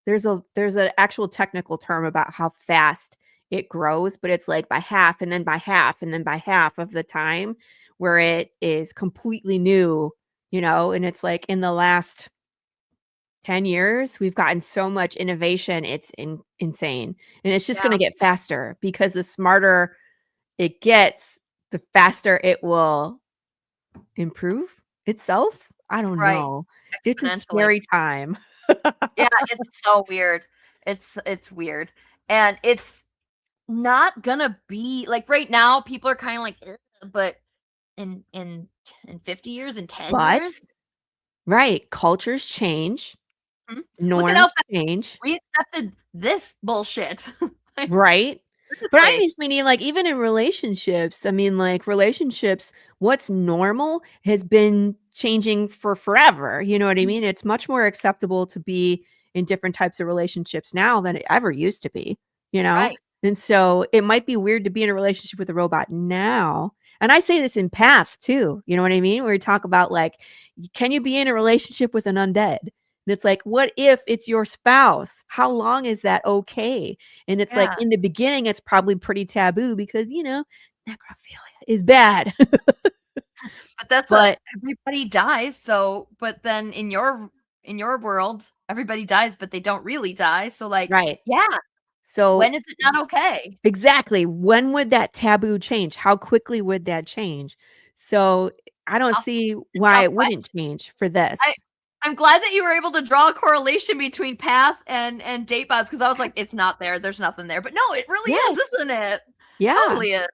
there's an actual technical term about how fast it grows, but it's like by half and then by half and then by half of the time where it is completely new, and it's like in the last 10 years, we've gotten so much innovation, it's insane. And it's just going to yeah, get faster because the smarter it gets, the faster it will improve itself? I don't right. know. It's a Exponentially. scary time. Yeah, it's so weird. It's weird. And it's not gonna be like right now people are kind of like "Ugh," but in 50 years, in 10 But years, right, cultures change, mhm, look at how norms fast change, we accepted this bullshit. Like, right? goodness But I sake. just meaning, like, even in relationships, I mean, like, relationships, what's normal has been changing for forever, you know what I mean? It's much more acceptable to be in different types of relationships now than it ever used to be, you know? Right. And so, it might be weird to be in a relationship with a robot now, and I say this in Path too, you know what I mean? Where we talk about, like, can you be in a relationship with an undead? And it's like, what if it's your spouse? How long is that okay? And it's like Yeah. in the beginning, it's probably pretty taboo because, necrophilia is bad. But that's a But everybody dies, so but then in your world, everybody dies, but they don't really die. So like, right. yeah, So when is it not okay? exactly. When would that taboo change? How quickly would that change? So I don't Tough, see it's a why tough it question. wouldn't change for this. I I'm glad that you were able to draw a correlation between Path and DateBotz because I was like, Abs- it's not there. There's nothing there. But no, it really is, Yes. isn't it? Yeah. Totally is.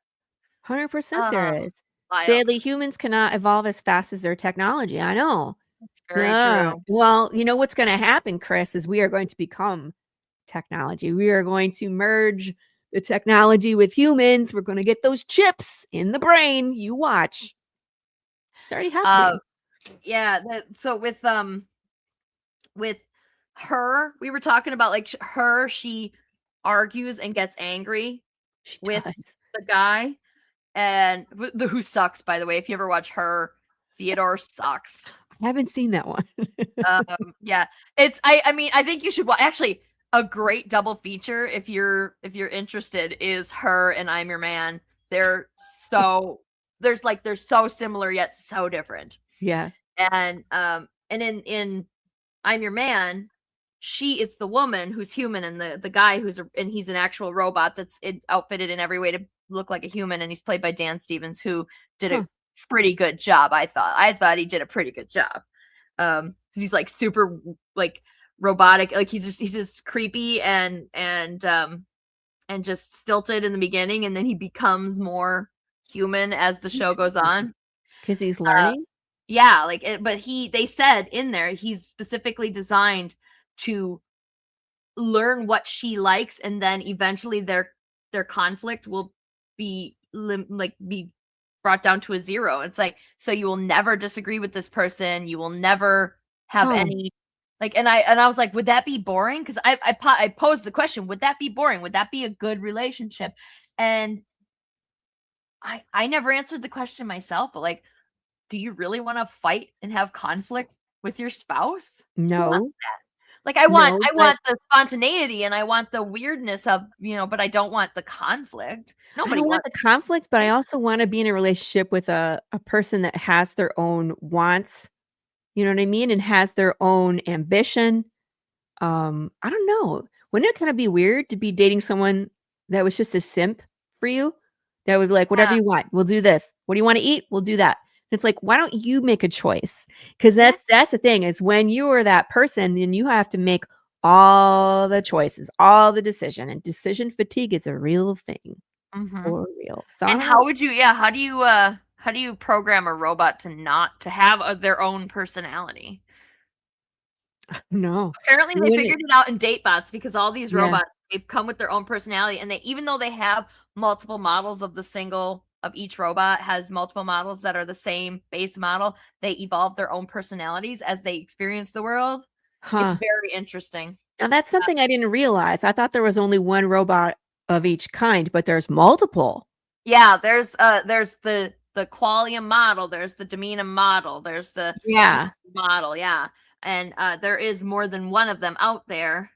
100% there Oh, is. wild. Sadly, humans cannot evolve as fast as their technology. I know. It's very Yeah. true. Well, you know what's going to happen, Chris, is we are going to become technology. We are going to merge the technology with humans. We're going to get those chips in the brain. You watch. It's already Uh, happening. yeah. So with Her, we were talking about like her. She argues and gets angry She with does. the guy, and who sucks, by the way. If you ever watch Her, Theodore sucks. I haven't seen that one. Yeah, I mean, I think you should actually a great double feature if you're interested is Her and I'm Your Man. They're so they're so similar yet so different. Yeah. And in I'm Your Man, it's the woman who's human and the guy and he's an actual robot that's outfitted in every way to look like a human, and he's played by Dan Stevens, who did a Huh. pretty good job. I thought he did a pretty good job. 'Cause he's like super like robotic, like he's just creepy and just stilted in the beginning, and then he becomes more human as the show goes Interesting. on. Because he's Uh, learning. Yeah, like but they said in there he's specifically designed to learn what she likes, and then eventually their conflict will be be brought down to a zero. It's like, so you will never disagree with this person, you will never have Huh. any like, and I was like, would that be boring? Because I posed the question, would that be boring? Would that be a good relationship? And I never answered the question myself, but like, do you really want to fight and have conflict with your spouse? Who wants No. that? Like, I No, but want the spontaneity and I want the weirdness of, but I don't want the conflict. I Nobody don't want wants the conflict, but I conflict. also wanna be in a relationship with a person that has their own wants, you know what I mean, and has their own ambition. I don't know. Wouldn't it kinda be weird to be dating someone that was just a simp for you? That would be like, "Whatever Yeah. you want, we'll do this. What do you wanna eat? We'll do that." It's like, why don't you make a choice? Because Yeah. that's the thing is when you are that person, then you have to make all the choices, all the decision, and decision fatigue is a real thing, Mhm. for real. So I And don't know. how do you program a robot to not to have their own personality? No. Apparently, You they wouldn't figured it out in DateBotz because all these yeah. robots, they've come with their own personality, and they even though they have multiple models of each robot has multiple models that are the same base model, they evolve their own personalities as they experience the world. It's Huh. very interesting. Now that's something I didn't realize. I thought there was only one robot of each kind, but there's multiple. Yeah, there's the Qualium model, there's the Demeanum model, there's the Yeah. Human model, yeah, and, there is more than one of them out there.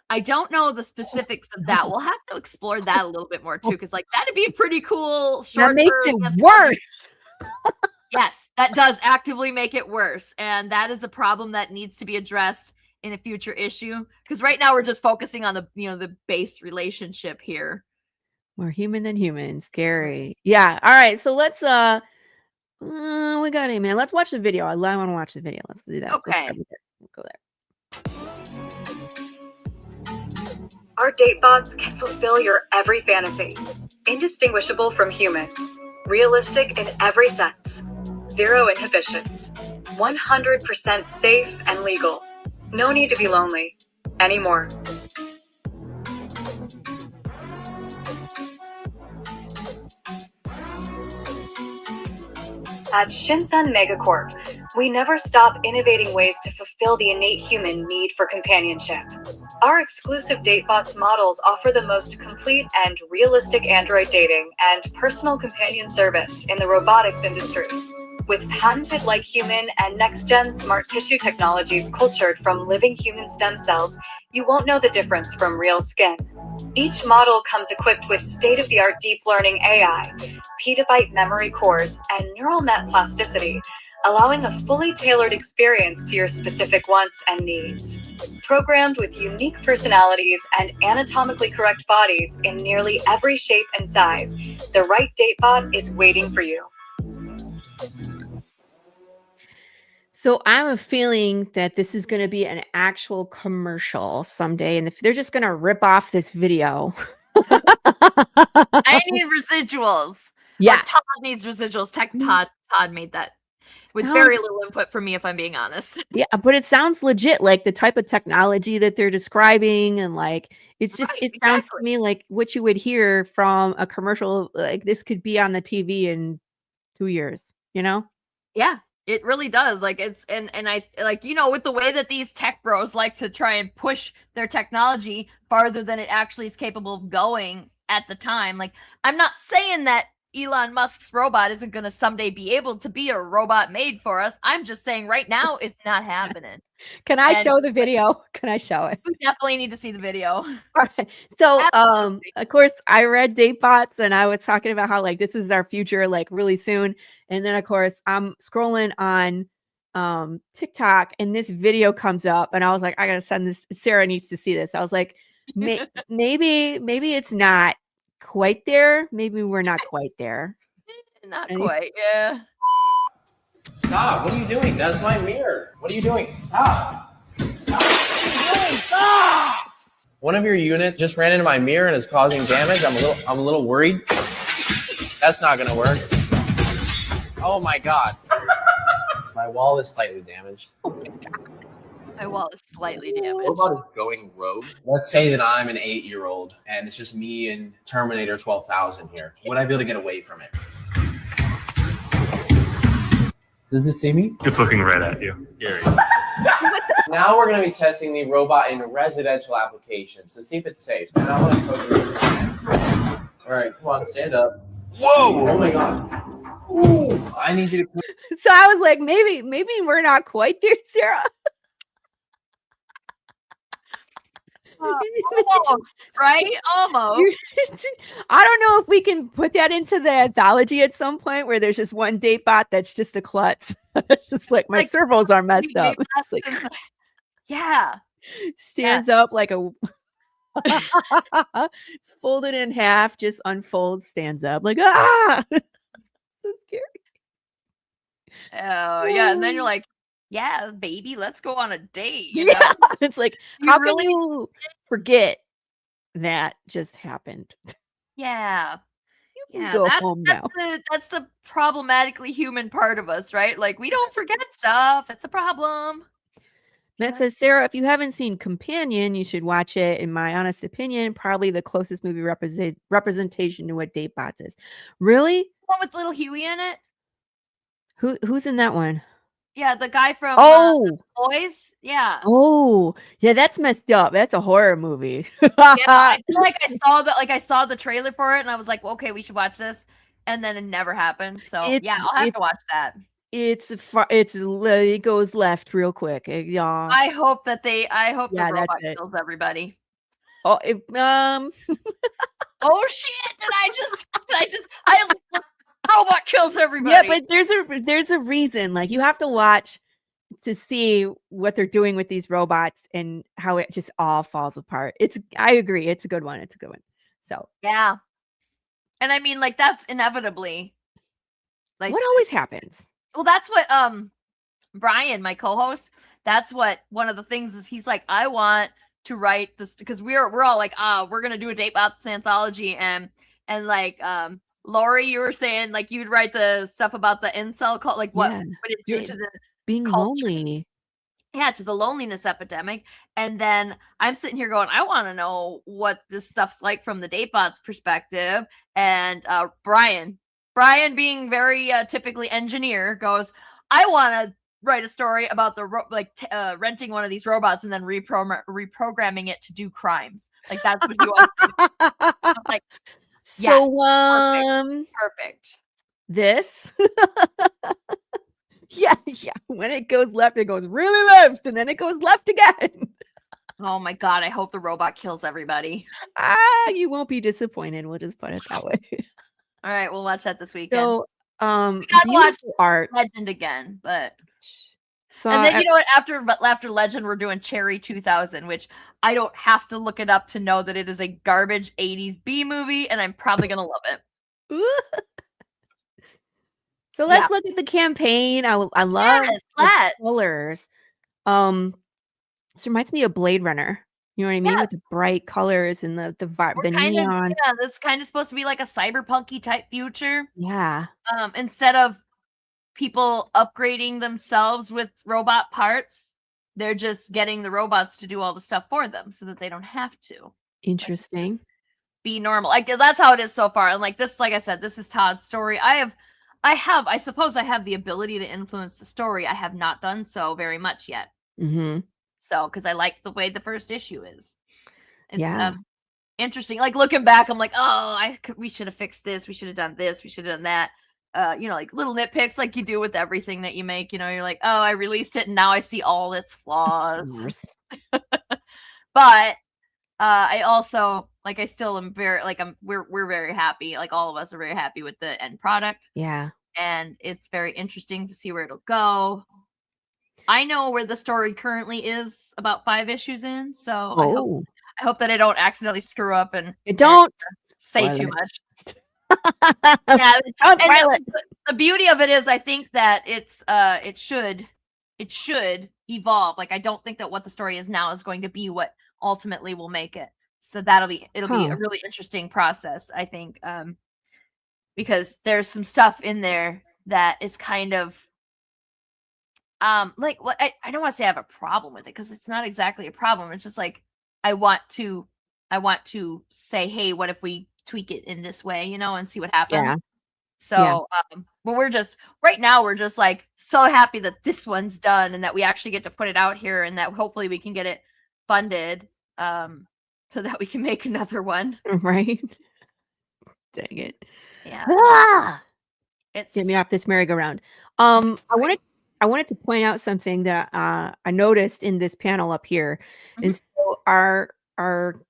I don't know the specifics of that. We'll have to explore that a little bit more too, because like, that'd be a pretty cool That makes short-term it anthology. worse. Yes, that does actively make it worse, and that is a problem that needs to be addressed in a future issue, because right now we're just focusing on the, the base relationship here. More human than human. Scary. Yeah. All right. So let's we got it, man. Let's watch the video. I want to watch the video. Let's do that. Let's start Okay. with it. We'll go there. Our DateBotz can fulfill your every fantasy. Indistinguishable from human. Realistic in every sense. Zero inhibitions. 100% safe and legal. No need to be lonely anymore. At Shinsen Megacorp, we never stop innovating ways to fulfill the innate human need for companionship. Our exclusive DateBotz models offer the most complete and realistic Android dating and personal companion service in the robotics industry. With patented like human and next-gen smart tissue technologies cultured from living human stem cells, you won't know the difference from real skin. Each model comes equipped with state-of-the-art deep learning AI, petabyte memory cores, and neural net plasticity, allowing a fully tailored experience to your specific wants and needs. Programmed with unique personalities and anatomically correct bodies in nearly every shape and size, the right DateBot is waiting for you. So I'm a feeling that this is going to be an actual commercial someday, and if they're just going to rip off this video. I need residuals. Or Yeah. Todd needs residuals. Todd made that with very Sounds little input from me, if I'm being honest. Yeah, but it sounds legit, like the type of technology that they're describing, and like Right, it sounds to exactly. me like what you would hear from a commercial. Like this could be on the TV in 2 years, you know? Yeah, it really does. Like, it's and I like, with the way that these tech bros like to try and push their technology farther than it actually is capable of going at the time. Like, I'm not saying that Elon Musk's robot isn't going to someday be able to be a robot made for us. I'm just saying right now it's not happening. Can I And show the video? Can I show it? we definitely need to see the video. Alright. So, Absolutely. of course, I read DateBotz, and I was talking about how, like, this is our future, like, really soon, and then, of course, I'm scrolling on, TikTok, and this video comes up, and I was like, "I gotta send this Sarah needs to see this." I was like, Maybe it's not quite there. Maybe we're not quite there." Not And he quite. Yeah. Stop! What are you doing? That's my mirror. What are you doing? Stop! Stop! What are you doing? Stop! One of your units just ran into my mirror and is causing damage. I'm a little worried. That's not gonna work. Oh my god. My wall is slightly damaged. My wall is slightly damaged. Robot is going rogue. Let's say that I'm an 8-year-old and it's just me and Terminator 12,000 here. Would I be able to get away from it? Does it see me? It's looking right at you, Gary. Now we're going to be testing the robot in residential applications to see if it's safe. And I want to focus. All right, come on, stand up. Whoa! Oh my god. Ooh, I need you to. So I was like, maybe we're not quite there, Sarah. Almost, right? Almost. I don't know if we can put that into the anthology at some point where there's just one date bot that's just a klutz. It's just like my servos are messed up. Like, yeah. Stands up like a it's folded in half, just unfolds, stands up like so scary. Oh yeah, and then you're like, yeah, baby, let's go on a date. You Yeah, know? it's like, You how really- can you forget that just happened? Yeah. You Yeah, go home now. that's the problematically human part of us, right? Like we don't forget stuff. It's a problem. Matt says, Sarah, if you haven't seen Companion, you should watch it. In my honest opinion, probably the closest movie representation to what DateBotz is. Really? One with little Huey in it. Who's in that one? Yeah, the guy from Oh, Boys. Yeah. oh, yeah, that's messed up. That's a horror movie. Yeah, I feel like I saw the trailer for it and I was like, well, okay, we should watch this. And then it never happened. So yeah, I'll have to watch that. It goes left real quick. Yeah. I hope the Yeah, robot that's it. kills everybody. Oh, Oh shit! Robot kills everybody. yeah, but there's a reason. Like you have to watch to see what they're doing with these robots and how it just all falls apart. I agree. It's a good one. It's a good one. So yeah. And I mean, like that's inevitably like what always happens? well, that's what Brian, my co-host, that's what one of the things is. He's like, I want to write this because we're all like, we're gonna do a DateBotz anthology, and like Laurie, you were saying like you'd write the stuff about the incel cult, like what would it do to the Being culture. lonely. Yeah, to the loneliness epidemic. And then I'm sitting here going, I want to know what this stuff's like from the DateBotz perspective. And Brian being very typically engineer, goes, I want to write a story about the renting one of these robots and then reprogramming it to do crimes. Like that's what he wants to do. I'm like, So perfect. This yeah. When it goes left, it goes really left, and then it goes left again. Oh my god, I hope the robot kills everybody. You won't be disappointed. We'll just put it that way. All right, we'll watch that this weekend. So, we gotta watch beautiful art. Legend again, but So, and then you know what? After Legend, we're doing Cherry 2000, which I don't have to look it up to know that it is a garbage 80s B movie, and I'm probably gonna love it. So let's look at the campaign. I love the colors. This reminds me of Blade Runner. You know what I mean? With the bright colors and the neons. Yeah, that's kind of supposed to be like a cyberpunky type future. Yeah. Instead of people upgrading themselves with robot parts, they're just getting the robots to do all the stuff for them so that they don't have to. Interesting. Like, be normal. Like that's how it is so far. And like this, like I said, this is Todd's story. I suppose I have the ability to influence the story. I have not done so very much yet. Mm-hmm. So, because I like the way the first issue is. It's interesting. Like looking back, I'm like, we should have fixed this. We should have done this. We should have done that. Like little nitpicks like you do with everything that you make. You know, you're like, oh, I released it and now I see all its flaws. But I also like I still am very like we're very happy. Like all of us are very happy with the end product. Yeah. And it's very interesting to see where it'll go. I know where the story currently is about 5 issues in, so I hope that I don't accidentally screw up and say too much. Yeah, and the beauty of it is I think that it should evolve. Like I don't think that what the story is now is going to be what ultimately will make it. So it'll be a really interesting process, I think. Because there's some stuff in there that is kind of like what I don't want to say I have a problem with it because it's not exactly a problem. It's just like I want to say, hey, what if we tweak it in this way, and see what happens. Yeah. So, but we're just right now we're just like so happy that this one's done and that we actually get to put it out here and that hopefully we can get it funded, so that we can make another one. Right. Dang it. Yeah. Get It's me off this merry-go-round. I wanted to point out something that I noticed in this panel up here. And so our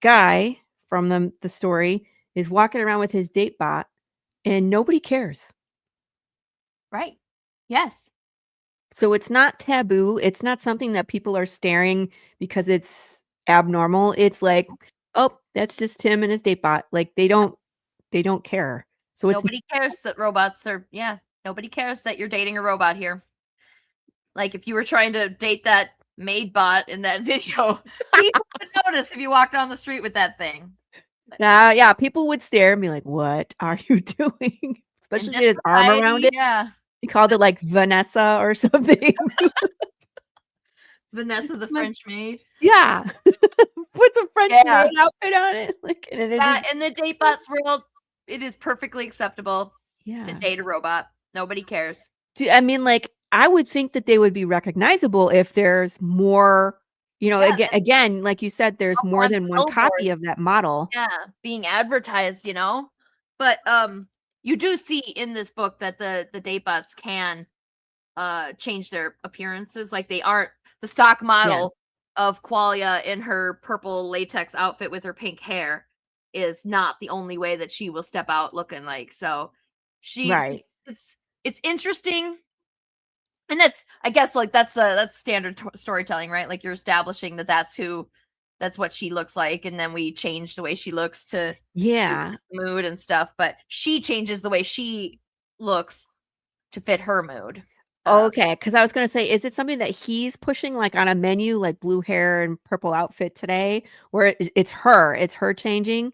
guy from the story is walking around with his DateBot and nobody cares. right. Yes. So it's not taboo. It's not something that people are staring because it's abnormal. It's like, oh, that's just him and his DateBot. Like they don't care. So it's Nobody cares that robots are nobody cares that you're dating a robot here. Like if you were trying to date that maid bot in that video, people would notice if you walked down the street with that thing. yeah, people would stare and be like, "What are you doing?" Especially if he had his arm around it. Yeah. He called it like Vanessa or something. Vanessa the French maid. Yeah. Puts a French Yeah. maid outfit on it. Like and it Yeah, is- in the DateBotz world, it is perfectly acceptable to yeah. date a robot. Nobody cares. I mean, like, I would think that they would be recognizable if there's more, Yeah, again, like you said, there's Up more on than the one copy billboard. of that model. Yeah, being advertised, But you do see in this book that the DateBotz can change their appearances. Like they aren't the stock model of Qualia in her purple latex outfit with her pink hair is not the only way that she will step out looking like. So Right. it's interesting. And I guess like that's standard storytelling, right? Like you're establishing that's what she looks like, and then we change the way she looks to Yeah. the mood and stuff, but she changes the way she looks to fit her mood. Okay, because I was gonna say, is it something that he's pushing like on a menu, like blue hair and purple outfit today, or it's her changing? Or is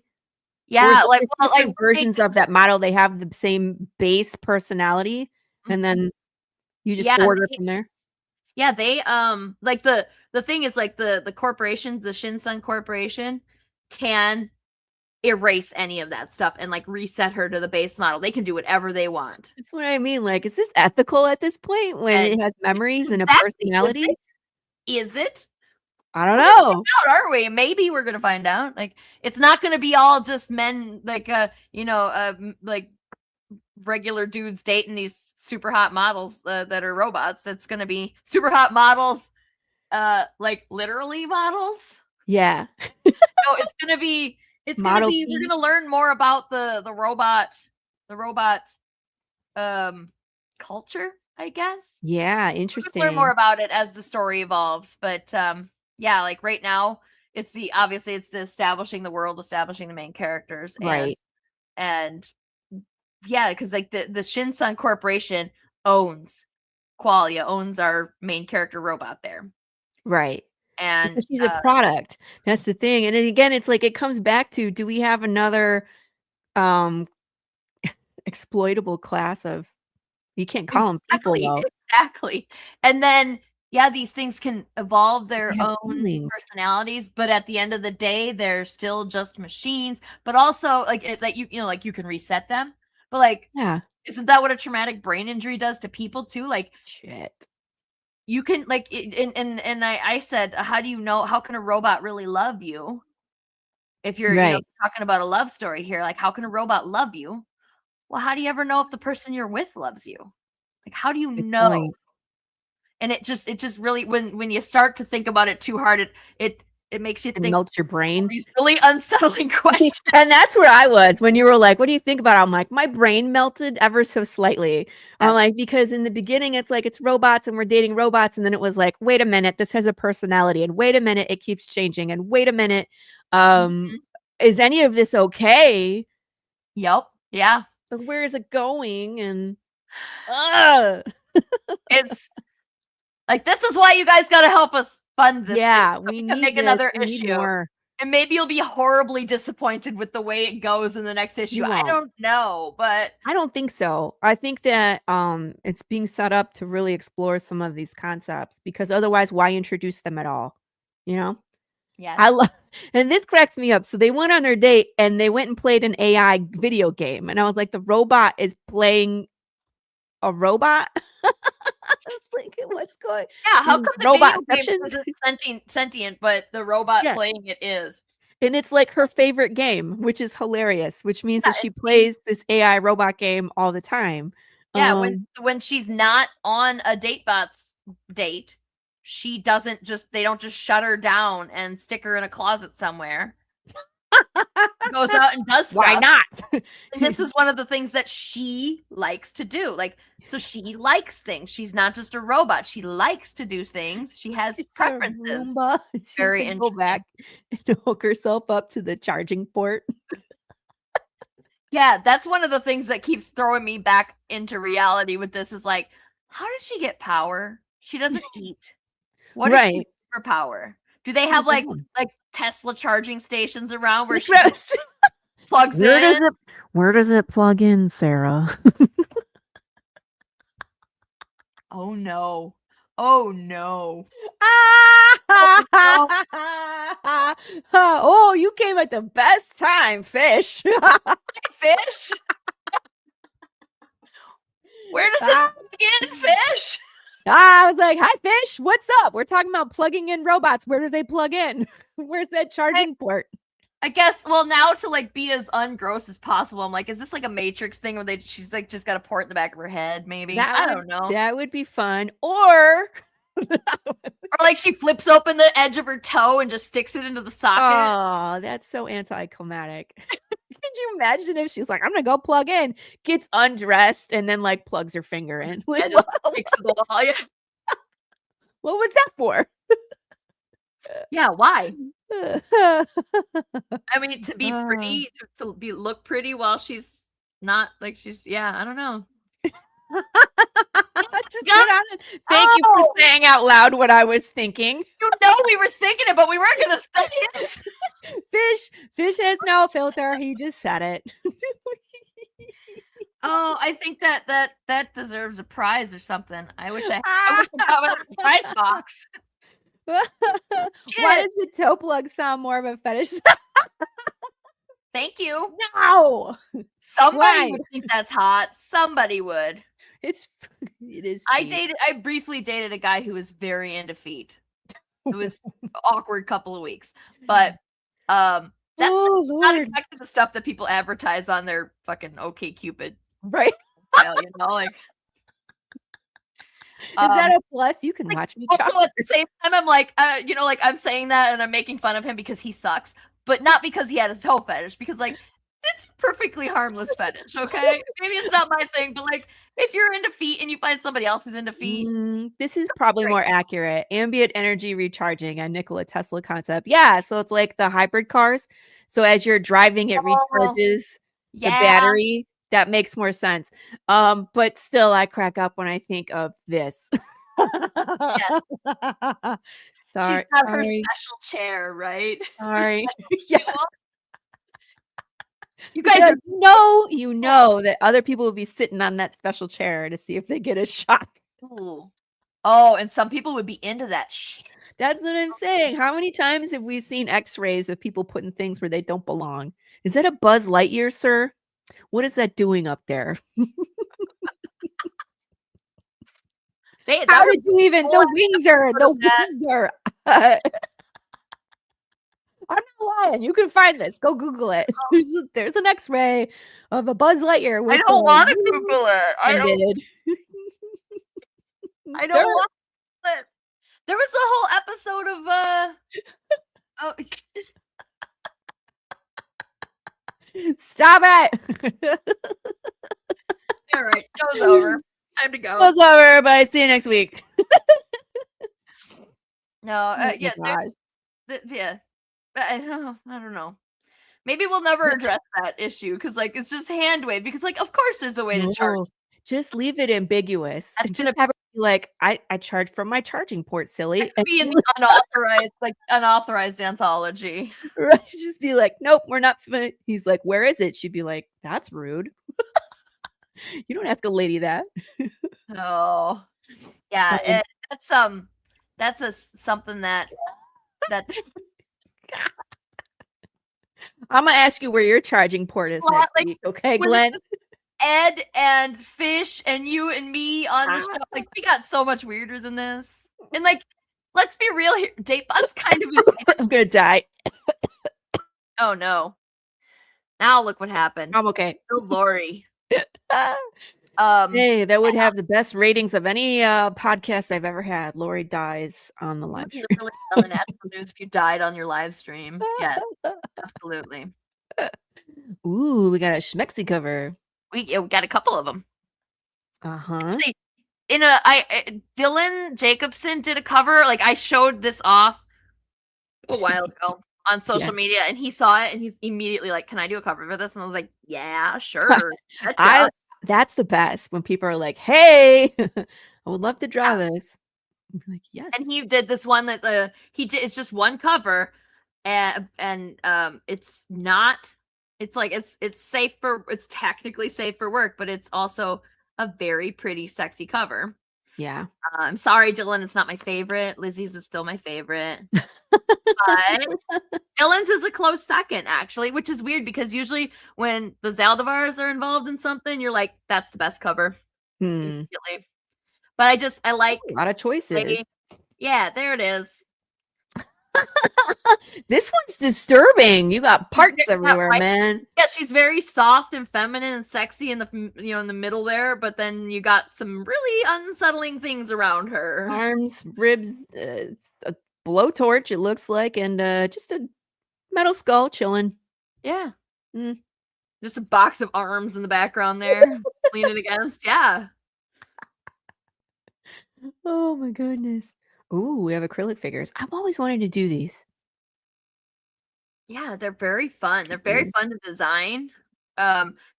Yeah, it like just well, different versions of that model? They have the same base personality, and then you just order from there. Yeah, they like the thing is like the corporation, the Shinsun Corporation can erase any of that stuff and like reset her to the base model. They can do whatever they want. That's what I mean. Like, is this ethical at this point when And it has memories and a exactly, personality? Is it? I don't know. Out, are we? Maybe we're gonna find out. Like, it's not gonna be all just men, like like regular dudes dating these super hot models that are robots. It's gonna be super hot models, like literally models. Yeah. No, it's gonna be. Model We're gonna learn more about the robot, culture, I guess. Yeah, We'll interesting. learn more about it as the story evolves, but yeah, like right now, it's the establishing the world, establishing the main characters, Right. and yeah, because like the Shinsun Corporation owns Qualia, owns our main character robot there, Right. and Because she's a product. That's the thing. And then again, it's like it comes back to, do we have another exploitable class of, you can't call them people though. Exactly. And then yeah, these things can evolve their They have own feelings. personalities, but at the end of the day, they're still just machines. But also, like like you can reset them. But like, Yeah. isn't that what a traumatic brain injury does to people too? Like, Shit. you can like, and I said, how do you know? How can a robot really love you? If you're Right. talking about a love story here, like how can a robot love you? Well, how do you ever know if the person you're with loves you? Like, how do you Good know? point. And it just really when you start to think about it too hard, it makes you It think melts your brain. these really unsettling questions. And that's where I was when you were like, what do you think about it? I'm like, my brain melted ever so slightly. I'm Yes. like, because in the beginning, it's like, it's robots and we're dating robots. And then it was like, wait a minute, this has a personality. And wait a minute, it keeps changing. And wait a minute, is any of this okay? Yep. Yeah. But where is it going? And It's like, this is why you guys got to help us fund this. yeah, thing, so we can need make this. another We need issue. more. And maybe you'll be horribly disappointed with the way it goes in the next issue. I won't. don't know, but I don't think so. I think that it's being set up to really explore some of these concepts because otherwise, why introduce them at all? You know? yes. I love, and this cracks me up. So they went on their date and they went and played an AI video game, and I was like, the robot is playing a robot. I was like, what's going? Yeah, how Mm, come the video robotception? game isn't sentient, but the robot Yeah. playing it is? And it's like her favorite game, which is hilarious, which means Yeah, that she plays this AI robot game all the time. Yeah, when she's not on a DateBotz date, they don't just shut her down and stick her in a closet somewhere. Goes out and does stuff. Why not? And this is one of the things that she likes to do. Like, so she likes things. She's not just a robot. She likes to do things. She has She's a preferences. Roomba. She Very can go back and hook herself up to the charging port. Yeah, that's one of the things that keeps throwing me back into reality with this is like, how does she get power? She doesn't eat. What does she Right. do for power? Do they have like Tesla charging stations around where she Yes. plugs Where in? does it plug in, Sarah? Oh no. Oh no. Oh, you came at the best time, Fish. Fish? Where does it plug in, Fish? I was like, hi, Fish. What's up? We're talking about plugging in robots. Where do they plug in? Where's that charging port? I guess, well, now to like be as ungross as possible, I'm like, is this like a Matrix thing where she's like just got a port in the back of her head, maybe? I don't know. That would be fun. Or like she flips open the edge of her toe and just sticks it into the socket. Oh, that's so anticlimactic. Could you imagine if she's like, I'm gonna go plug in, gets undressed, and then like plugs her finger in? Like, Yeah, just sticks to the wall. Yeah. What was that for? Yeah, why? I mean, to be pretty, to look pretty while she's not like I don't know. Just get on it. Thank you for saying out loud what I was thinking. You know we were thinking it, but we weren't gonna say it. Fish has no filter. He just said it. Oh, I think that deserves a prize or something. I wish I got one of the prize box. Why does the toe plug sound more of a fetish? Thank you. No. Somebody would think that's hot. Somebody would. It is. I briefly dated a guy who was very into feet. It was awkward couple of weeks, but that's not exactly the stuff that people advertise on their fucking OkCupid, right? You know, like. Is that a plus? You can watch me. Also, at the same time, I'm like, you know, like I'm saying that and I'm making fun of him because he sucks, but not because he had a toe fetish. Because like, it's perfectly harmless fetish. Okay, maybe it's not my thing, but like, if you're into feet and you find somebody else who's into feet, this is probably more accurate. Ambient energy recharging, a Nikola Tesla concept. Yeah, so it's like the hybrid cars. So as you're driving, it recharges the battery. That makes more sense. But still, I crack up when I think of this. Yes. Sorry. She's got her special chair, right? Sorry. Yeah. You guys you know that other people will be sitting on that special chair to see if they get a shock. Ooh. Oh, and some people would be into that shit. That's what I'm saying. How many times have we seen x-rays of people putting things where they don't belong? Is that a Buzz Lightyear, sir? What is that doing up there? How did you even? The wings are. I'm not lying. You can find this. Go Google it. There's an X-ray of a Buzz Lightyear. I don't want to Google it. I don't want it. There was a whole episode of Stop it. All right, show's over. Time to go. Show's over, everybody. See you next week. No, yeah. I don't know. Maybe we'll never address that issue because, like, it's just hand wave. Because, like, of course, there's a way to charge. Just leave it ambiguous. That's and just have her Like, I charge from my charging port, silly. It could be in the unauthorized anthology. Right, just be like, "Nope, we're not he's like, "Where is it?" She'd be like, "That's rude. You don't ask a lady that." Oh, yeah, that's something that Imma ask you where your charging port is Well, next like, week, okay, when Glenn? it was Ed and Fish and you and me on the show, like, we got so much weirder than this. And, like, let's be real here, DateBotz kind of I'm gonna die. Oh, no. Now look what happened. I'm okay. Oh, Laurie. Hey, that would have the best ratings of any, podcast I've ever had. Laurie dies on the live Would be stream. really on the national news if you died on your live stream. Yes, absolutely. Ooh, we got a schmexy cover. We got a couple of them. Uh-huh. Actually, Dylan Jacobson did a cover. Like, I showed this off a while ago on social media, and he saw it, and he's immediately like, "Can I do a cover for this?" And I was like, "Yeah, sure." That's the best when people are like, "Hey, I would love to draw this." I'm like, "Yes." And he did this one that it's just one cover, and it's not. It's like it's safe for it's technically safe for work, but it's also a very pretty, sexy cover. Yeah. I'm sorry, Dylan, it's not my favorite. Lizzie's is still my favorite. But Dylan's is a close second, actually, which is weird because usually when the Zaldivars are involved in something, you're like, that's the best cover. Immediately. But I like a lot of choices. Yeah, there it is. This one's disturbing. You got parts everywhere, man. Yeah, she's very soft and feminine and sexy in the middle there, but then you got some really unsettling things around her. Arms, ribs, a blowtorch, it looks like, and just a metal skull chilling. Yeah. Just a box of arms in the background there, leaning against. Yeah. Oh my goodness. Ooh, we have acrylic figures. I've always wanted to do these. Yeah, they're very fun. They're very fun to design.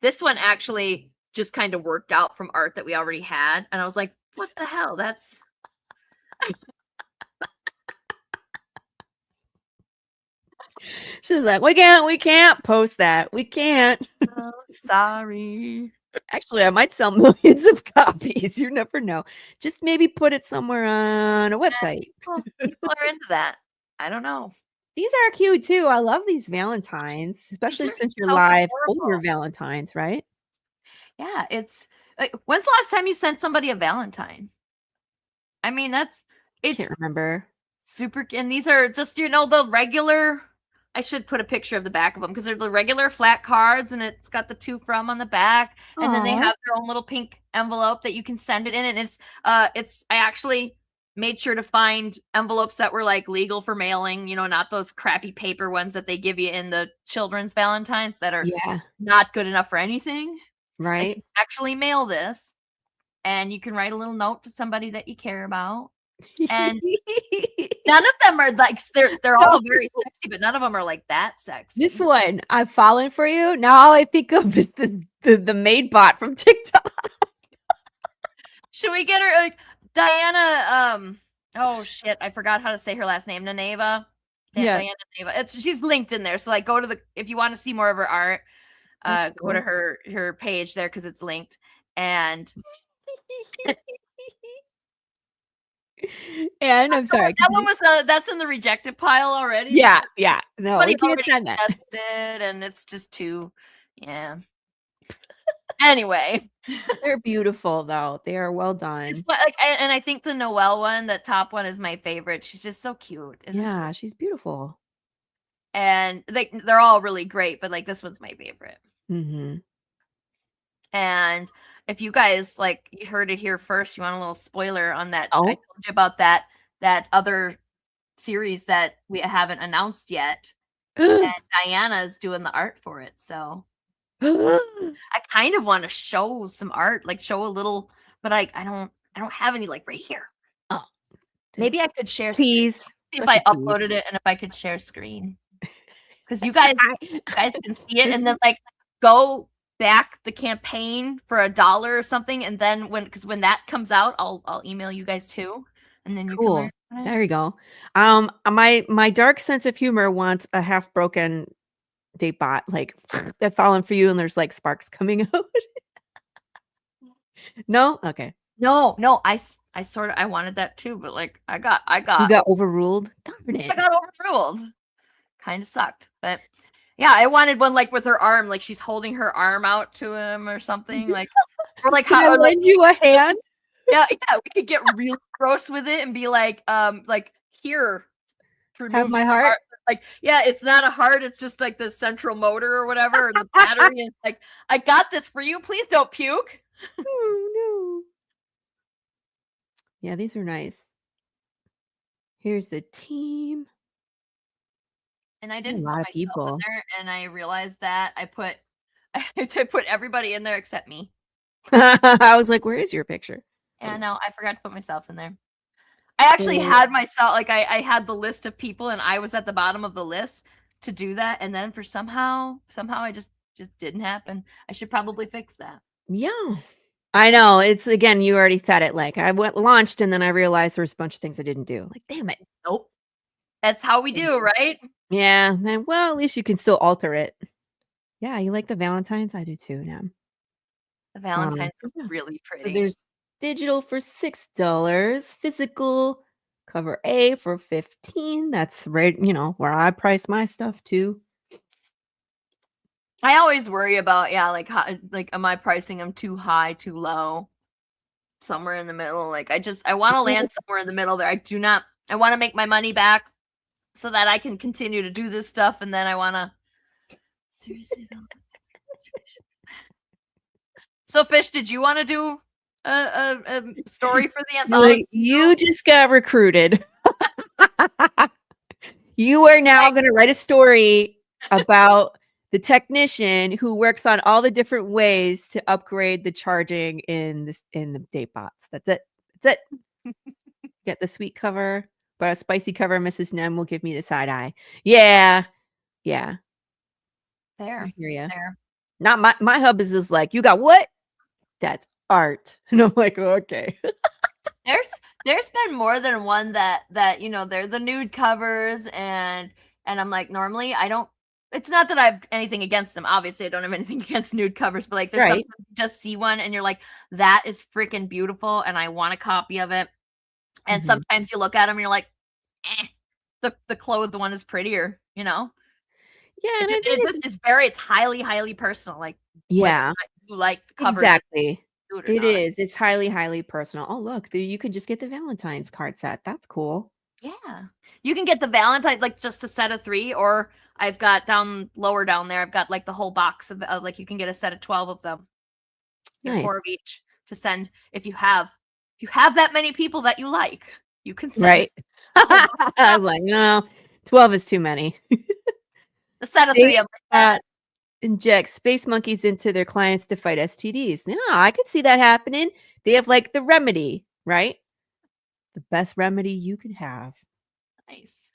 This one actually just kind of worked out from art that we already had, and I was like, "What the hell? That's." She's like, we can't post that. We can't. Oh, sorry. Actually, I might sell millions of copies. You never know. Just maybe put it somewhere on a website. People are into that. I don't know. These are cute too. I love these Valentines, especially since you're live over Valentines, right? Yeah, it's like, when's the last time you sent somebody a Valentine? I mean, it's Can't remember. Super, and these are just the regular. I should put a picture of the back of them because they're the regular flat cards, and it's got the to from on the back, and then they have their own little pink envelope that you can send it in, and it's I actually made sure to find envelopes that were like legal for mailing, not those crappy paper ones that they give you in the children's Valentines that are not good enough for anything. Right. You actually mail this, and you can write a little note to somebody that you care about. And none of them are like they're all very sexy, but none of them are like that sexy. This one, I've fallen for you. Now all I think of is the maid bot from TikTok. Should we get her Diana? Oh shit, I forgot how to say her last name. Naneva. Diana Naneva. She's linked in there. So like, go to if you want to see more of her art, go to her page there because it's linked. And and I'm sorry. That one was that's in the rejected pile already. Yeah. No, we can't send that. And it's just too, yeah. Anyway, they're beautiful though. They are well done. And I think the Noelle one, that top one, is my favorite. She's just so cute. Yeah, she's beautiful. And they're all really great, but like this one's my favorite. Mm-hmm. And if you guys you heard it here first, you want a little spoiler on that. Oh. I told you about that other series that we haven't announced yet. And Diana's doing the art for it. So I kind of want to show some art, show a little, but I don't have any right here. Oh. Maybe I could share Please. See if I uploaded it and if I could share screen. Because you guys can see it, and then go back the campaign for $1 or something, and then when that comes out, I'll email you guys too, and then you can Cool. learn about it. There you go. My dark sense of humor wants a half broken DateBot, like they're falling for you and there's like sparks coming out. No? Okay. No, I sort of I wanted that too, but like I You got got overruled? Darn it. I got overruled. Kind of sucked, but yeah, I wanted one like with her arm, like she's holding her arm out to him or something, like or like Can I how like, lend you a hand? yeah, we could get real gross with it and be like here Have my heart? Like, yeah, it's not a heart, it's just like the central motor or whatever, or the battery, and like, I got this for you. Please don't puke. Oh no. Yeah, these are nice. Here's the team. And I A didn't put lot of myself in people. there, and I realized that I put everybody in there except me. I was like, where is your picture? And no, I forgot to put myself in there. I actually had myself, like I had the list of people, and I was at the bottom of the list to do that, and then for somehow I just didn't happen. I should probably fix that. Yeah. I know. It's again, you already said it. Like I launched and then I realized there was a bunch of things I didn't do. Like, damn it. Nope. That's how we do, right? Yeah. Then well, at least you can still alter it. Yeah, you like the Valentine's? I do too now. The Valentine's are yeah. really So pretty. there's digital for $6, physical cover A for $15. That's right, where I price my stuff too. I always worry about like how, like am I pricing them too high, too low? Somewhere in the middle. Like I want to land somewhere in the middle there. I want to make my money back so that I can continue to do this stuff, and then I want to seriously though. So Fish, did you want to do a story for the anthology? You just got recruited. You are now going to write a story about the technician who works on all the different ways to upgrade the charging in the DateBotz. That's it. That's it. Get the sweet cover, but a spicy cover. Mrs. Nem will give me the side eye. Yeah. There. I hear you. There. Not my hub is just like, you got what? That's art. And I'm like, okay. There's been more than one that they're the nude covers, and I'm like, normally I don't, it's not that I have anything against them. Obviously, I don't have anything against nude covers, but like there's something you just see one and you're like, that is freaking beautiful, and I want a copy of it. And sometimes you look at them and you're like, the clothed one is prettier, Yeah, it's highly personal. Like, yeah, you like the cover. Exactly. It is. It's highly personal. Oh, look, you could just get the Valentine's card set. That's cool. Yeah. You can get the Valentine's, like just a set of 3, or I've got lower down there, I've got like the whole box of like, you can get a set of 12 of them. Nice. 4 of each to send if you have that many people that you like. You can send. Right. I was like, no, 12 is too many. A set of 3 of them. Inject space monkeys into their clients to fight STDs. Yeah, I could see that happening. They have like the remedy, right? The best remedy you could have. Nice.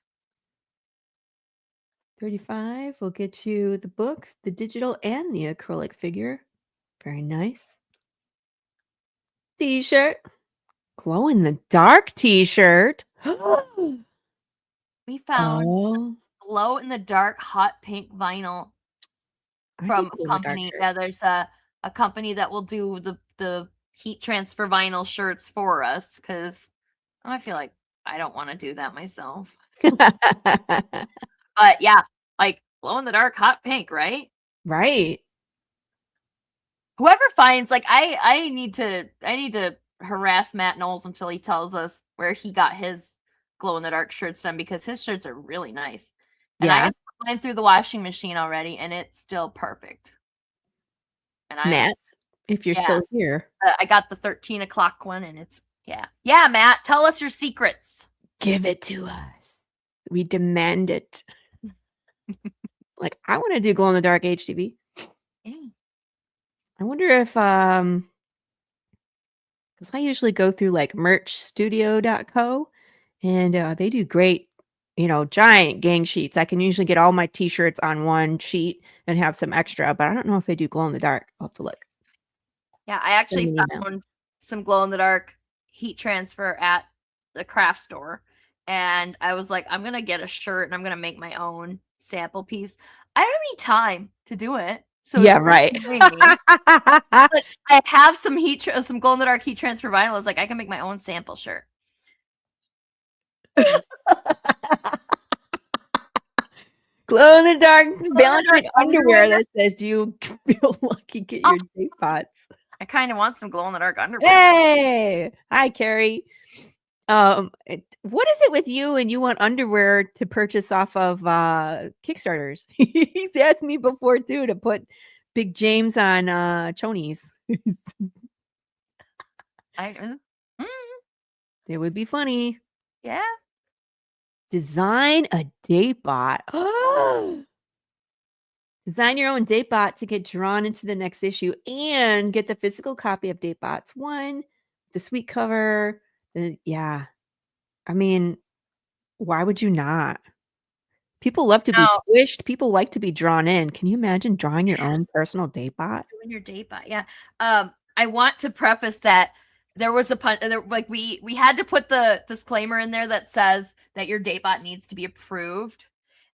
35 will get you the book, the digital, and the acrylic figure. Very nice. T-shirt. Glow in the dark T-shirt. We found glow in the dark hot pink vinyl from a company. Yeah, there's a company that will do the heat transfer vinyl shirts for us, because I feel like I don't want to do that myself. But yeah, like glow in the dark hot pink, right? Right. Whoever finds, like, I need to harass Matt Knowles until he tells us where he got his glow in the dark shirts done, because his shirts are really nice. And I have mine through the washing machine already, and it's still perfect. And Matt, if you're still here, I got the 13 o'clock one, and it's yeah. Matt, tell us your secrets. Give it to us. We demand it. Like, I want to do glow in the dark HTV. Yeah. I wonder if because I usually go through like merchstudio.co, and they do great giant gang sheets. I can usually get all my t-shirts on one sheet and have some extra, but I don't know if they do glow in the dark. I'll have to look. Yeah, I actually Send me an email. found some glow in the dark heat transfer at the craft store, and I was like, I'm gonna get a shirt and I'm gonna make my own sample piece. I don't have any time to do it, so Yeah, it's right. but I have some some glow in the dark heat transfer vinyl. I was like, I can make my own sample shirt. Glow in the dark Glow-in-the-dark Valentine underwear underwear? that says, "Do you feel lucky? Get your DateBotz." I kind of want some glow in the dark underwear. Hey, hi, Carrie. What is it with you and you want underwear to purchase off of Kickstarters? He's asked me before too to put Big James on chonies. It would be funny. Yeah. Design a DateBot. Design your own DateBot to get drawn into the next issue and get the physical copy of DateBotz 1, the sweet cover. Yeah. I mean, why would you not? People love to be squished. People like to be drawn in. Can you imagine drawing your own personal DateBot? Doing your DateBot, yeah. I want to preface that there was like we had to put the disclaimer in there that says that your DateBot needs to be approved,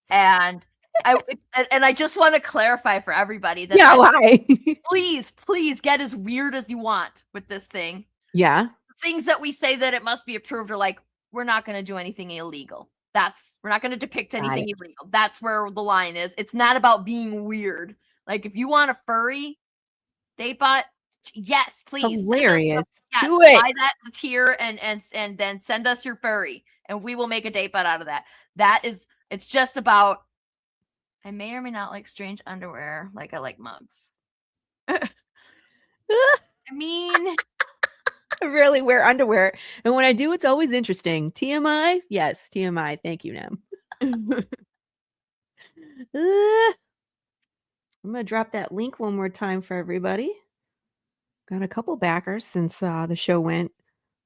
and I just want to clarify for everybody that why? please get as weird as you want with this thing. Yeah. Things that we say that it must be approved are like, we're not going to do anything illegal. We're not going to depict anything illegal. That's where the line is. It's not about being weird. Like, if you want a furry DateBot, yes, please. Hilarious. Yes, do it. buy that tier and then send us your furry, and we will make a DateBot out of that. It's just about, I may or may not like strange underwear, like I like mugs. I mean, I rarely wear underwear, and when I do, it's always interesting. TMI? Yes, TMI. Thank you, Nem. I'm gonna drop that link one more time for everybody. Got a couple backers since the show went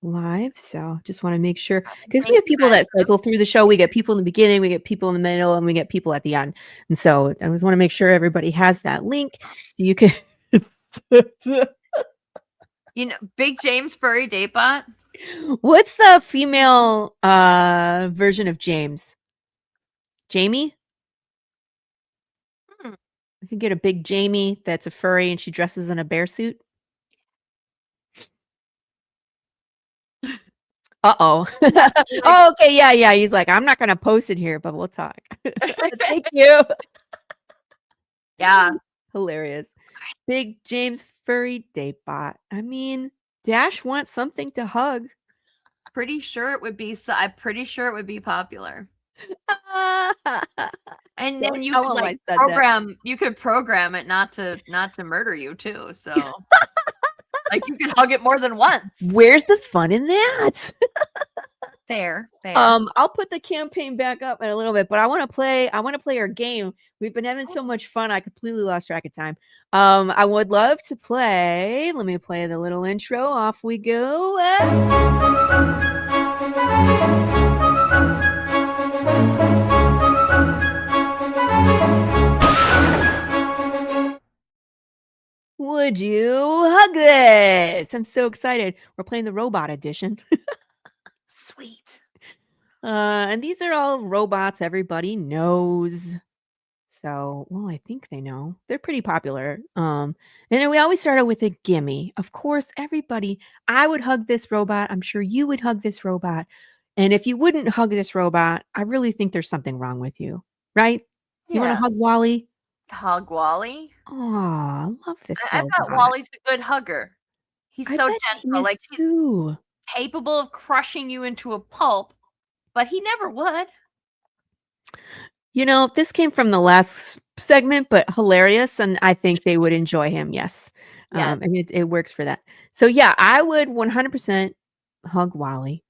live, so just want to make sure, because we have people that cycle through the show. We get people in the beginning, we get people in the middle, and we get people at the end. And so I just want to make sure everybody has that link so you can. Big James furry DateBot. What's the female version of James? Jamie? I could get a big Jamie that's a furry and she dresses in a bear suit. Uh-oh. Oh, okay. Yeah. He's like, I'm not going to post it here, but we'll talk. Thank you. Yeah. Hilarious. Big James furry DateBot. I mean, Dash wants something to hug. Pretty sure it would be. I'm pretty sure it would be popular. And then you could like program. You could program it not to murder you too. So, like, you could hug it more than once. Where's the fun in that? Fair. I'll put the campaign back up in a little bit, but I want to play our game. We've been having so much fun. I completely lost track of time. I would love to play. Let me play the little intro. Off we go. Would you hug this? I'm so excited. We're playing the robot edition. Sweet. And these are all robots everybody knows. So, well, I think they know. They're pretty popular. And then we always start out with a gimme. Of course, everybody, I would hug this robot. I'm sure you would hug this robot. And if you wouldn't hug this robot, I really think there's something wrong with you, right? You want to hug Wally? Hug Wally? Oh, I love this robot. I bet Wally's a good hugger. He's so gentle. Like, he's capable of crushing you into a pulp, but he never would. This came from the last segment, but hilarious, and I think they would enjoy him. Yes. And it works for that. So yeah, I would 100% hug Wally.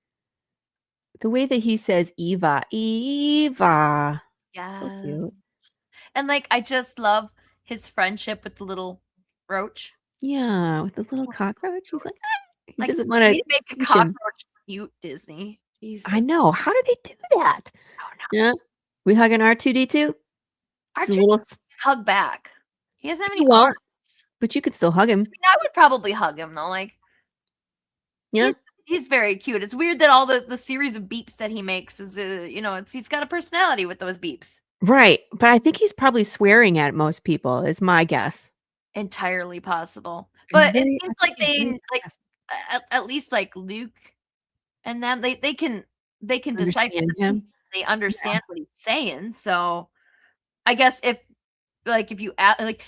The way that he says Eva. Yes. So cute. And like, I just love his friendship with the little roach. Yeah, with the little cockroach. He's like, he like, doesn't want to make a cockroach cute, Disney. Jesus. I know. How do they do that? Oh, no. Yeah. We hugging R2D2? R2 He's a little, hug back. He doesn't have He any won't. arms. but you could still hug him. I mean, I would probably hug him though. Like, Yeah. he's very cute. It's weird that all the series of beeps that he makes is, he's got a personality with those beeps. Right. But I think he's probably swearing at most people, is my guess. Entirely possible. But it Very- seems I like think he's they very like at least like Luke and them they can decipher Understand the him. beeps. They understand what he's saying. So I guess if you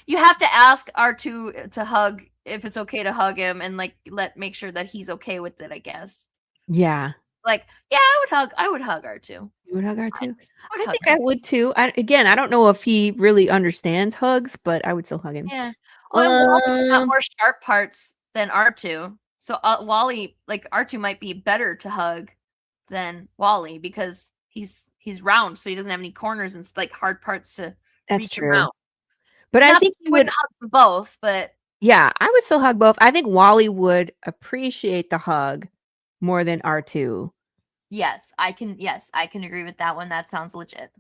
you have to ask R2 to hug if it's okay to hug him and like make sure that he's okay with it, I guess. Yeah. Like, yeah, I would hug R2. You would hug R2? I would I hug think him. I would too. I don't know if he really understands hugs, but I would still hug him. Yeah. Well, and Wally's got Um, more sharp parts than R2. So Wally, like R2 might be better to hug than Wally because he's round, so he doesn't have any corners and like hard parts to That's reach true. him out. But I Not think that he you would. wouldn't hug them both, but Yeah, I would still hug both. I think Wally would appreciate the hug more than R2. yes, I can agree with that one. That sounds legit.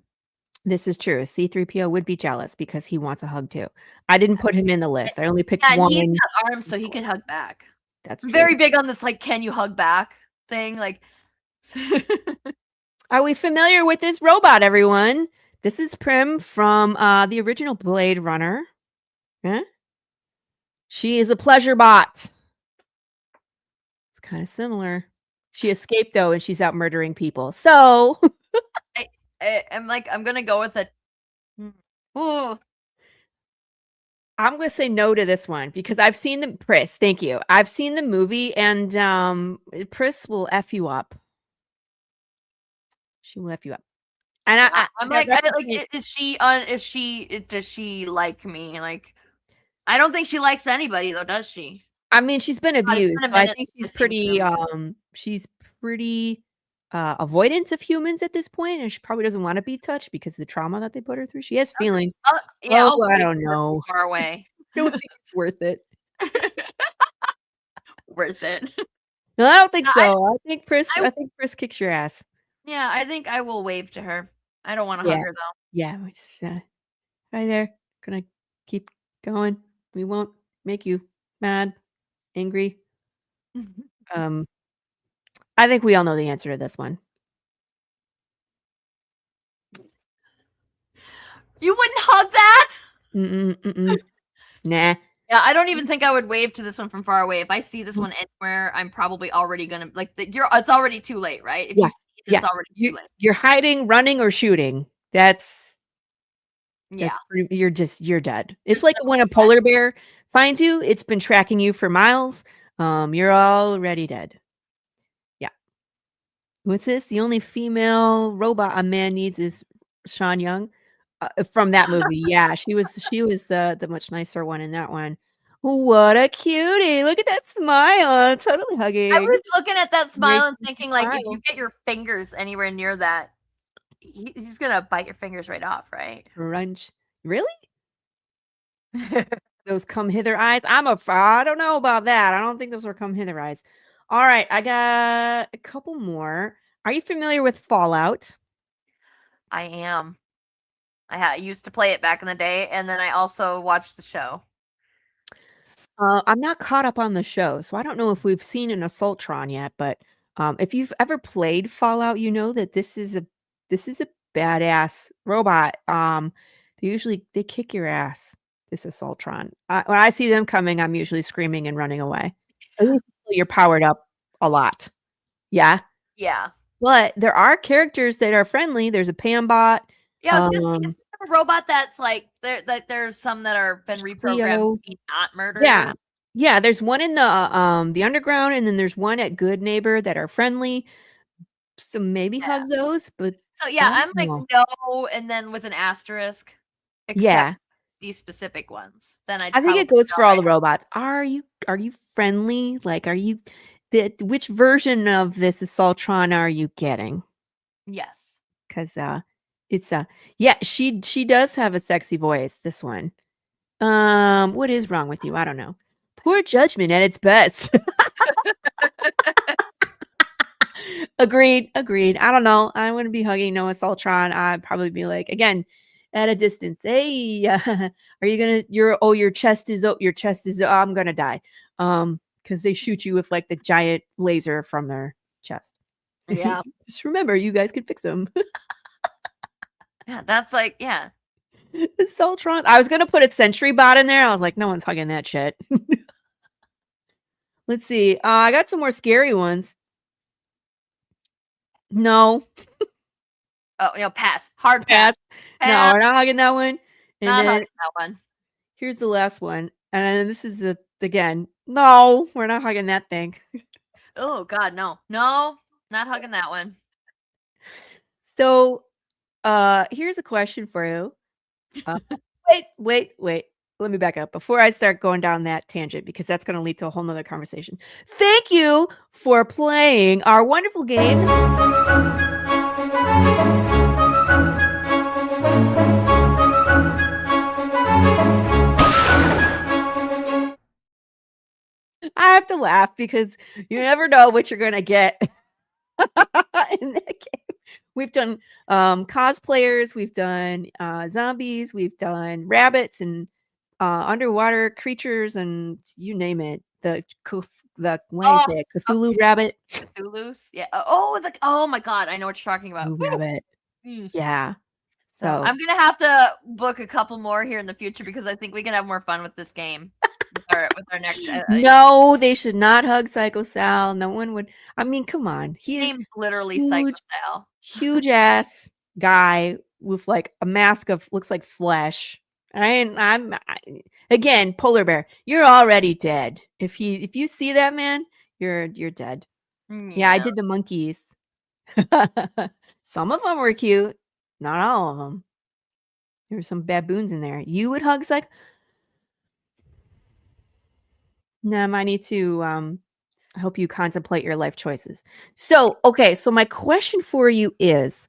This is true. C3PO would be jealous because he wants a hug too. I didn't put him in the list. I only picked Yeah, and one. he's got arms, so he can hug back. That's true. Very big on this, like, can you hug back thing? Like, Are we familiar with this robot, everyone? This is Prim from the original Blade Runner. Huh? She is a pleasure bot. It's kind of similar. She escaped though, and she's out murdering people. So I'm gonna go with it. Ooh. I'm gonna say no to this one because I've seen the Pris. Thank you. I've seen the movie, and Pris will f you up. She will f you up. And I'm like, is she does she like me? Like, I don't think she likes anybody though, does she? I mean, she's been abused. been a So I minute think since I've seen she's pretty avoidant of humans at this point, and she probably doesn't want to be touched because of the trauma that they put her through. She has feelings. Yeah, Oh, I don't know. Far away. I don't think it's worth it. Worth it. No, I don't think No, so. I think Pris kicks your ass. Yeah, I think I will wave to her. I don't want to hug her though. Yeah, we just hi there. Gonna keep going. We won't make you mad, angry. I think we all know the answer to this one. You wouldn't hug that? Nah. Yeah, I don't even think I would wave to this one from far away. If I see this one anywhere, I'm probably already gonna like. It's already too late, right? If you see it, it's already too late. You're hiding, running, or shooting. That's Yeah. You're dead. It's like when a polar bear finds you. It's been tracking you for miles. You're already dead. Yeah. What's this? The only female robot a man needs is Sean Young. From that movie. Yeah, she was the much nicer one in that one. What a cutie. Look at that smile. Totally hugging. I was looking at that smile and Makes thinking, me like, if smile. you get your fingers anywhere near that, he's gonna bite your fingers right off, right? Crunch. Really? Those come hither eyes. I don't know about that. I don't think those are come hither eyes. All right, I got a couple more. Are you familiar with Fallout? I am. I used to play it back in the day, and then I also watched the show. I'm not caught up on the show, so I don't know if we've seen an Assaultron yet. But if you've ever played Fallout, you know that this is a badass robot. They kick your ass. This Assaultron. When I see them coming, I'm usually screaming and running away. At least you're powered up a lot. Yeah. Yeah. But there are characters that are friendly. There's a Pam bot. Yeah, I was gonna say, is there a robot that's like there's some that are been reprogrammed to be not murdered? Yeah. Yeah, there's one in the underground, and then there's one at Good Neighbor that are friendly. So maybe hug those, but So yeah, I I'm don't like know. no, and then with an asterisk. Except Yeah. these specific ones. Then I think it goes for all the robots. Are you friendly? Like, are you which version of this Assaultron are you getting? Yes. Because it's she does have a sexy voice, this one. What is wrong with you? I don't know. Poor judgment at its best. Agreed. I don't know. I wouldn't be hugging Noah Soltron. I'd probably be like, again, at a distance. Hey, are you gonna? Your chest is. Your chest is. I'm gonna die. Because they shoot you with like the giant laser from their chest. Yeah. Just remember, you guys can fix them. Yeah, that's like, yeah. Soltron. I was gonna put a Sentry Bot in there. I was like, no one's hugging that shit. Let's see. I got some more scary ones. No. Oh, pass. Hard Pass. pass. No, we're not hugging that one. And Not then hugging that one. here's the last one. And this is again. No, we're not hugging that thing. Oh God, no. No, not hugging that one. So here's a question for you. Wait. Let me back up before I start going down that tangent because that's going to lead to a whole nother conversation. Thank you for playing our wonderful game. I have to laugh because you never know what you're going to get in that game. We've done cosplayers, we've done zombies, we've done rabbits and underwater creatures, and you name it. Cthulhu rabbit. Cthulhu's, yeah. Oh my God, I know what you're talking about. Cthulhu rabbit. Yeah. So I'm gonna have to book a couple more here in the future because I think we can have more fun with this game. With our next. No, they should not hug Psycho Sal. No one would. I mean, come on. He is literally Psycho Sal. Huge ass guy with like a mask of looks like flesh. Again, polar bear. You're already dead. If you see that man, you're dead. Yeah, I did the monkeys. Some of them were cute, not all of them. There were some baboons in there. You would hug Psycho. No, I need to help you contemplate your life choices. So, okay, so my question for you is,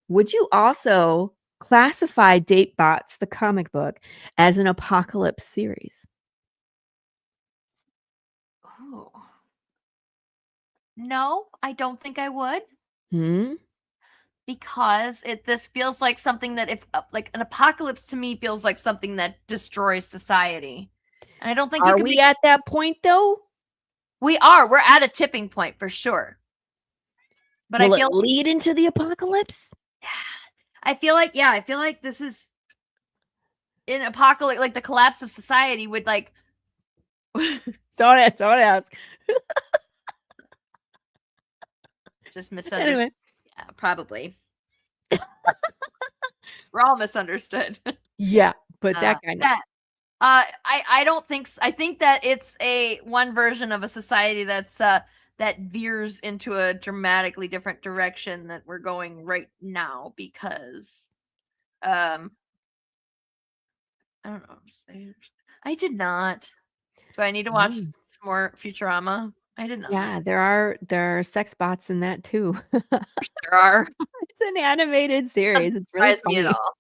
would you also classify DateBotz, the comic book, as an apocalypse series? Oh. No, I don't think I would. Because this feels like something that like an apocalypse to me feels like something that destroys society. And I don't think Are we at that point though? We are. We're at a tipping point for sure. But Will it lead into the apocalypse? I feel like this is an apocalypse, like the collapse of society would like. Don't ask. Just misunderstood. Anyway. Yeah, probably. We're all misunderstood. Yeah, but that kind of. I don't think. I think that it's one version of a society that's that veers into a dramatically different direction that we're going right now because, I don't know. I did not. Do I need to watch some more Futurama? I did not. Yeah, there are sex bots in that too. There are. It's an animated series. It's really funny. Me at all.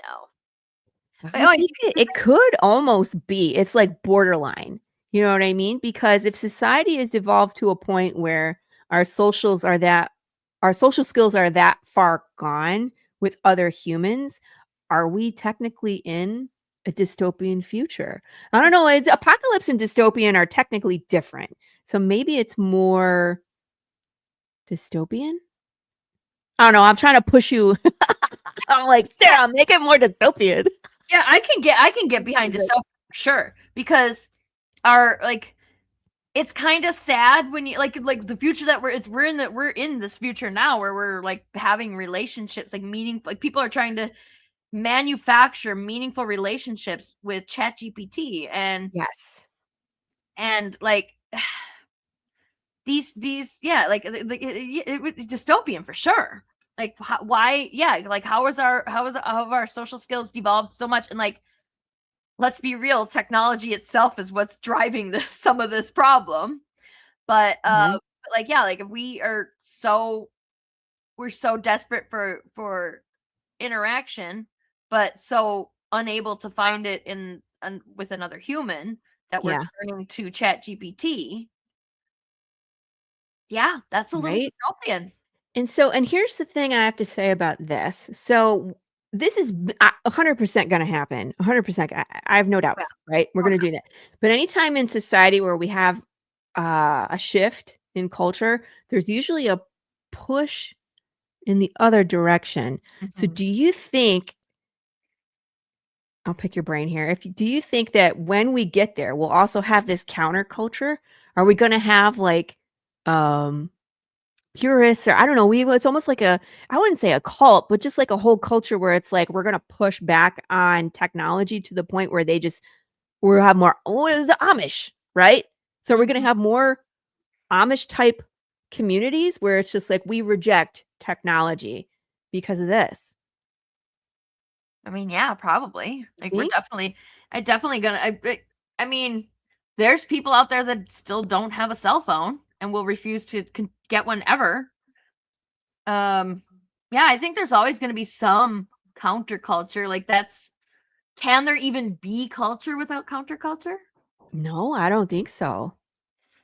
No. I think it could almost be. It's like borderline. You know what I mean? Because if society has evolved to a point where our social skills are that far gone with other humans, are we technically in a dystopian future? I don't know. Apocalypse and dystopian are technically different. So maybe it's more dystopian? I don't know. I'm trying to push you. I'm like, Sarah, make it more dystopian. Yeah, I can get behind dystopian for sure because it's kind of sad when you like the future that we're in this future now where we're like having relationships like meaningful, like people are trying to manufacture meaningful relationships with ChatGPT and like these like it's dystopian for sure. Like why? Yeah, like how have our social skills devolved so much? And like, let's be real, technology itself is what's driving some of this problem. But like yeah, like if we're so desperate for interaction, but so unable to find it with another human that we're turning to ChatGPT. Yeah, that's a little right? dystopian. And here's the thing I have to say about this. So this is 100% going to happen. 100%. I have no Yeah. doubts, right? We're going to do that. But anytime in society where we have a shift in culture, there's usually a push in the other direction. So Mhm. do you think, I'll pick your brain here. Do you think that when we get there, we'll also have this counterculture? Are we going to have like purists, or I don't know, it's almost like I wouldn't say a cult, but just like a whole culture where it's like we're going to push back on technology to the point where we'll have more the Amish, right? So we're going to have more Amish type communities where it's just like we reject technology because of this. I mean, yeah, probably. Like we're Think? definitely gonna. I mean, there's people out there that still don't have a cell phone and will refuse to get one ever. Yeah, I think there's always going to be some counterculture. Like can there even be culture without counterculture? No, I don't think so.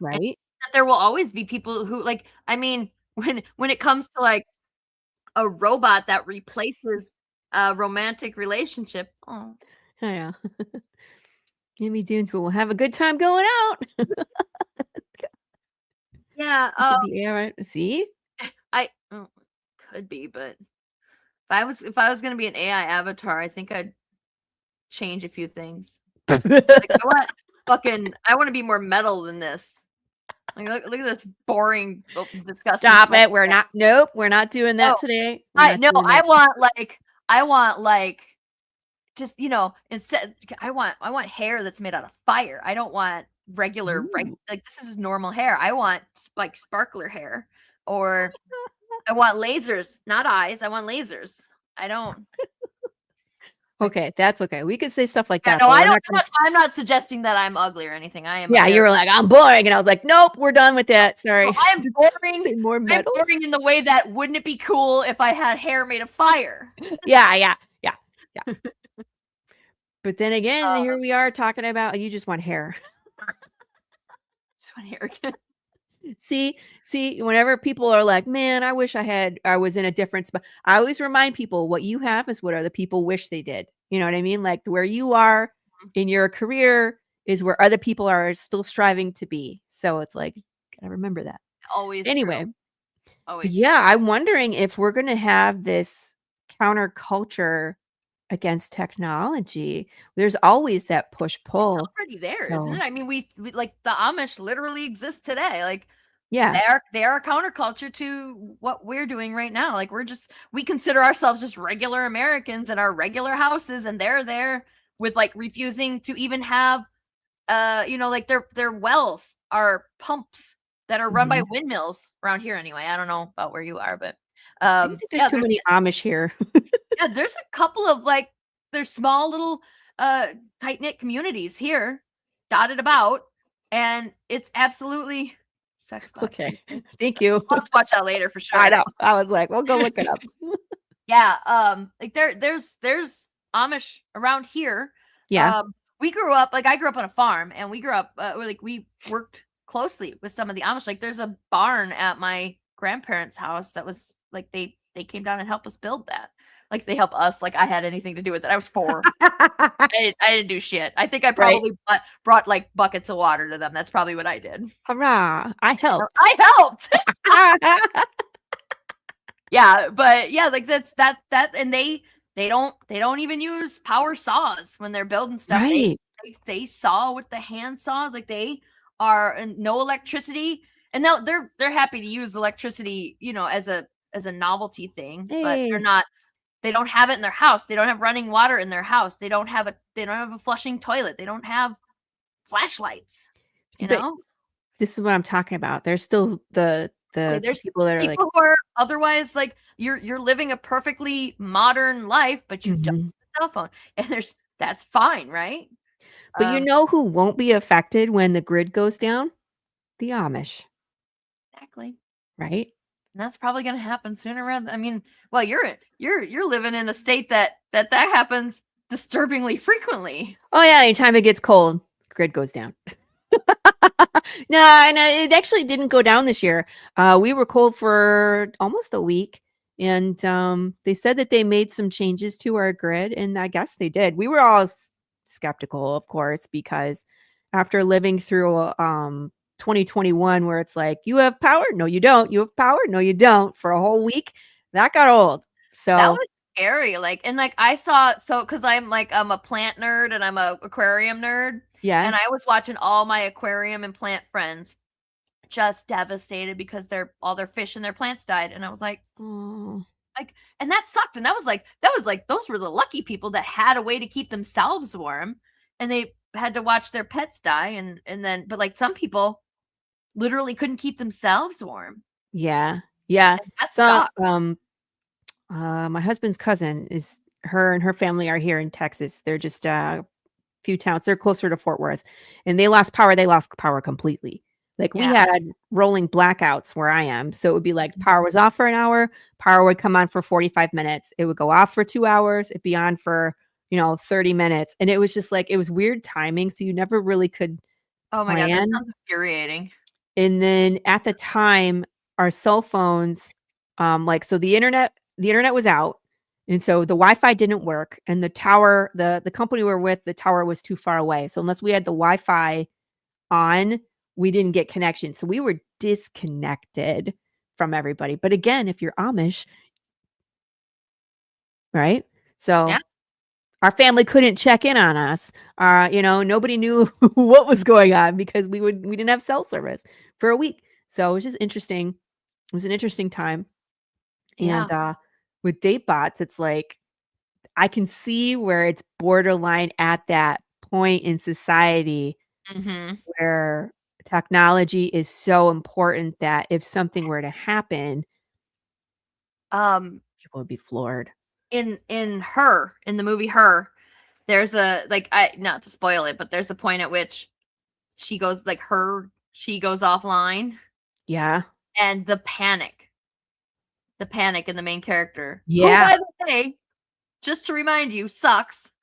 And Right? that there will always be people who like. I mean, when it comes to like a robot that replaces a romantic relationship, oh, Yeah. Amy Dunes will have a good time going out. yeah. Could be AI. See? Could be, but if I was gonna be an AI avatar, I think I'd change a few things. Like I want to be more metal than this. Like look at this boring, disgusting. Stop it. Nope, we're not doing that No. today. I want like just instead I want hair that's made out of fire. I don't want regular Ooh. like this is normal hair. I want like sparkler hair, or I want lasers, not eyes. I want lasers. I don't. Okay, that's okay. We could say stuff like Yeah, that. no, But I we're don't. not I'm not suggesting that I'm ugly or anything. I am. Yeah, you were like, I'm boring. And I was like, nope, we're done with that. Sorry. No, I'm boring. Say more I'm metal. boring in the way that wouldn't it be cool if I had hair made of fire? Yeah. But then again, here we are talking about you just want hair. Just want hair again. See, whenever people are like, man, I wish I was in a different spot. I always remind people what you have is what other people wish they did. You know what I mean? Like where you are in your career is where other people are still striving to be. So it's like, gotta remember that. Always. Anyway. True. But yeah, I'm wondering if we're going to have this counterculture against technology. There's always that push-pull. It's already there, isn't it? I mean, we like the Amish literally exist today. Like, yeah, they are a counterculture to what we're doing right now. Like, we consider ourselves just regular Americans in our regular houses, and they're there with like refusing to even have, like their wells are pumps that are run by windmills around here. Anyway, I don't know about where you are, but I think there's too many Amish here. yeah, there's a couple of like there's small little tight-knit communities here dotted about, and it's absolutely sex bot. Okay, thank you. I'll have to watch that later for sure. I know. I was like, well, go look it up. Yeah, like there's Amish around here. Yeah. We grew up I grew up on a farm, and we grew up we worked closely with some of the Amish. Like there's a barn at my grandparents' house that was like they came down and helped us build that. Like they help us. Like I had anything to do with it. I was 4. I didn't do shit. I think I probably brought like buckets of water to them. That's probably what I did. Hurrah! I helped. Yeah, but yeah, like that's that, and they don't even use power saws when they're building stuff. Right. They saw with the hand saws. Like they are no electricity, and they're happy to use electricity, as a novelty thing, but they're not. They don't have it in their house. They don't have running water in their house. They don't have a flushing toilet. They don't have flashlights. This is what I'm talking about. There's still there's people that are like who are otherwise like you're living a perfectly modern life, but you don't have a cell phone, and that's fine, right? But you know who won't be affected when the grid goes down? The Amish. Exactly. Right? And that's probably going to happen sooner rather. I mean, well, you're living in a state that happens disturbingly frequently. Oh yeah, anytime it gets cold, grid goes down. No, and it actually didn't go down this year. We were cold for almost a week, and they said that they made some changes to our grid, and I guess they did. We were all skeptical, of course, because after living through 2021, where it's like, you have power, no, you don't. You have power, no, you don't, for a whole week, that got old. That So was scary. Because I'm a plant nerd and I'm a aquarium nerd. yeah, And I was watching all my aquarium and plant friends just devastated because all their fish and their plants died. And I was like, oh, and that sucked. And that was like those were the lucky people that had a way to keep themselves warm, and they had to watch their pets die. But like some people literally couldn't keep themselves warm. yeah. And that So sucked. my husband's cousin her and her family are here in Texas. They're just a few towns. They're closer to Fort Worth, and they lost power. They lost power completely. Like we Yeah. had rolling blackouts where I am. So it would be like power was off for an hour, power would come on for 45 minutes. It would go off for 2 hours, it'd be on for, 30 minutes. And it was just like, it was weird timing. So you never really could Oh my God, that plan. sounds infuriating. And then at the time, our cell phones, so the internet was out. And so the Wi-Fi didn't work. And the tower, the company we were with, the tower was too far away. So unless we had the Wi-Fi on, we didn't get connection. So we were disconnected from everybody. But again, if you're Amish, right? So Yeah. our family couldn't check in on us. Nobody knew what was going on because we didn't have cell service for a week. So it was just interesting. It was an interesting time. Yeah. And with DateBotz, it's like I can see where it's borderline at that point in society Mm-hmm. where technology is so important that if something were to happen, people would be floored. In the movie Her, there's not to spoil it, but there's a point at which she goes offline, Yeah. and the panic in the main character, Yeah. who, by the way, just to remind you, sucks.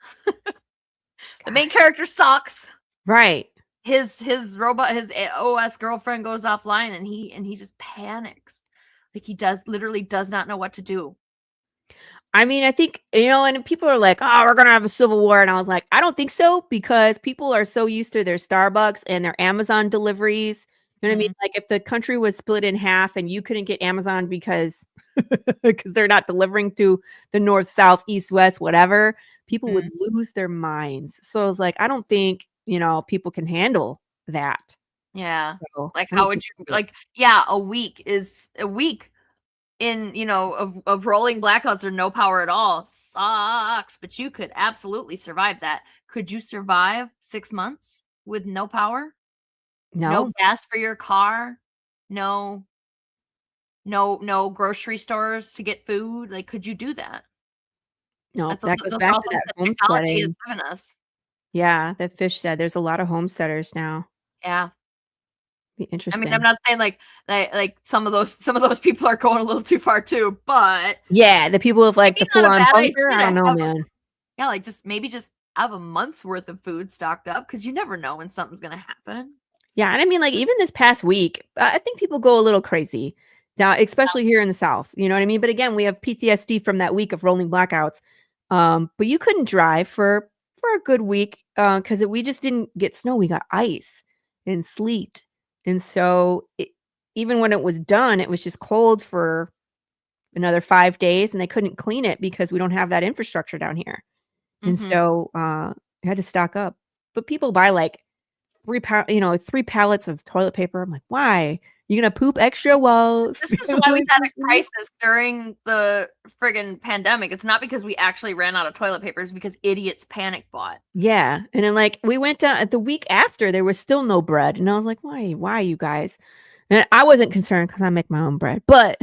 The main character sucks. Right. His OS girlfriend goes offline, and he just panics. Like he literally does not know what to do. I mean, I think, and people are like, oh, we're going to have a civil war. And I was like, I don't think so, because people are so used to their Starbucks and their Amazon deliveries. You know what I mean? Like if the country was split in half and you couldn't get Amazon because they're not delivering to the north, south, east, west, whatever, people would lose their minds. So I was like, I don't think, people can handle that. Yeah. So, Like I how don't would think you a week in of rolling blackouts or no power at all sucks, but you could absolutely survive that. Could you survive 6 months with no power? No gas for your car? No grocery stores to get food? Like, could you do that? No, That's that goes those back are all to things that that technology has homesteading. given us. Yeah, that fish said there's a lot of homesteaders now. Yeah. Be I interesting. mean, I'm not saying like some of those people are going a little too far too, but Yeah, the people with like the it's not a full-on bad bunker. idea I don't to know, have man. Yeah, like maybe just have a month's worth of food stocked up, because you never know when something's gonna happen. Yeah, and I mean, like even this past week, I think people go a little crazy now, especially here in the South. You know what I mean? But again, we have PTSD from that week of rolling blackouts. But you couldn't drive for a good week because we just didn't get snow. We got ice and sleet, and so even when it was done, it was just cold for another 5 days, and they couldn't clean it because we don't have that infrastructure down here. And so I had to stock up. But people buy like 3 pallets of toilet paper. I'm like, why? You gonna poop extra? Well, This is why we've had a crisis during the friggin' pandemic. It's not because we actually ran out of toilet paper, it's because idiots panic bought. Yeah. And then like we went down the week after, there was still no bread. And I was like, why you guys? And I wasn't concerned because I make my own bread, but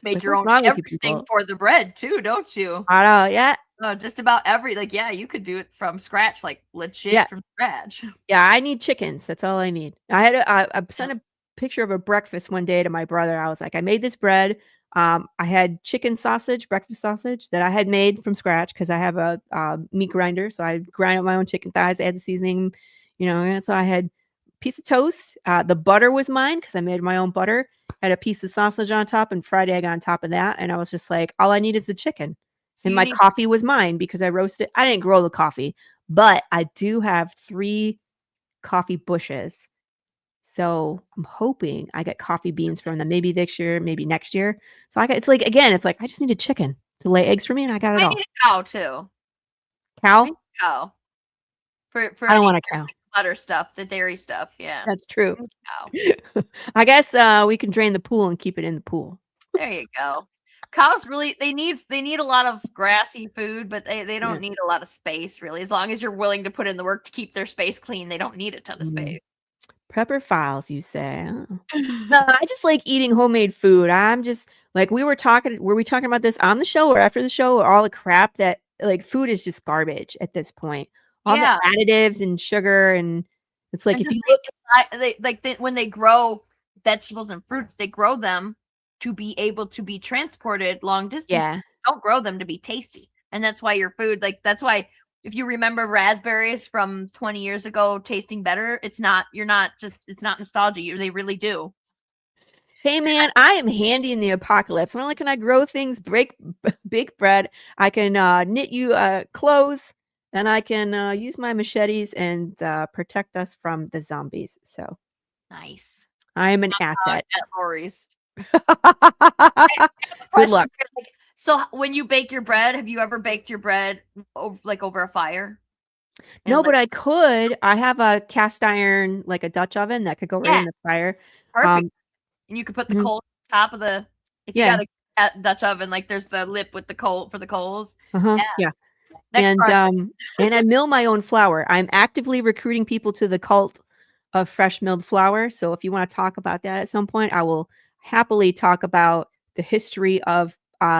Make like, your what's own wrong with you everything people? for the bread too, don't you? I know, yeah. Just about you could do it from scratch, like legit Yeah. from scratch. Yeah, I need chickens. That's all I need. I sent a picture of a breakfast one day to my brother. I was like, I made this bread. I had chicken sausage, breakfast sausage that I had made from scratch because I have a meat grinder. So I grind up my own chicken thighs, add the seasoning, and so I had piece of toast. The butter was mine because I made my own butter. Had a piece of sausage on top and fried egg on top of that. And I was just like, all I need is the chicken. So And you my need- coffee was mine because I roasted. I didn't grow the coffee, but I do have 3 coffee bushes. So I'm hoping I get coffee beans from them maybe this year, maybe next year. So it's like, again, it's like, I just need a chicken to lay eggs for me and I got it I all. need a cow too. Cow? I need a cow. For I don't any want a cow. butter stuff, the dairy stuff. Yeah. That's true. Cow. I guess we can drain the pool and keep it in the pool. There you go. Cows really they need a lot of grassy food, but they don't need a lot of space really. As long as you're willing to put in the work to keep their space clean, they don't need a ton of space. Prepper files, you say? Oh. No, I just like eating homemade food. I'm just like were we talking about this on the show or after the show, or all the crap that like food is just garbage at this point. All the additives and sugar, and it's like And if you look, when they grow vegetables and fruits, they grow them to be able to be transported long distance. Yeah. They don't grow them to be tasty. And that's why your food, that's why if you remember raspberries from 20 years ago tasting better, it's not nostalgia. They really do. Hey man, I am handy in the apocalypse. Not only can I grow things, bake bread, I can knit you clothes, and I can use my machetes and protect us from the zombies. So nice. I am an asset. At Laurie's. Good luck. So when you bake your bread, have you ever baked your bread over a fire? No, but I could. I have a cast iron, like a Dutch oven that could go right in the fire. Perfect. And you could put the coal on top of the. If you got a Dutch oven, like there's the lip with the coal for the coals. Yeah. And I mill my own flour. I'm actively recruiting people to the cult of fresh milled flour. So if you want to talk about that at some point, I will happily talk about the history of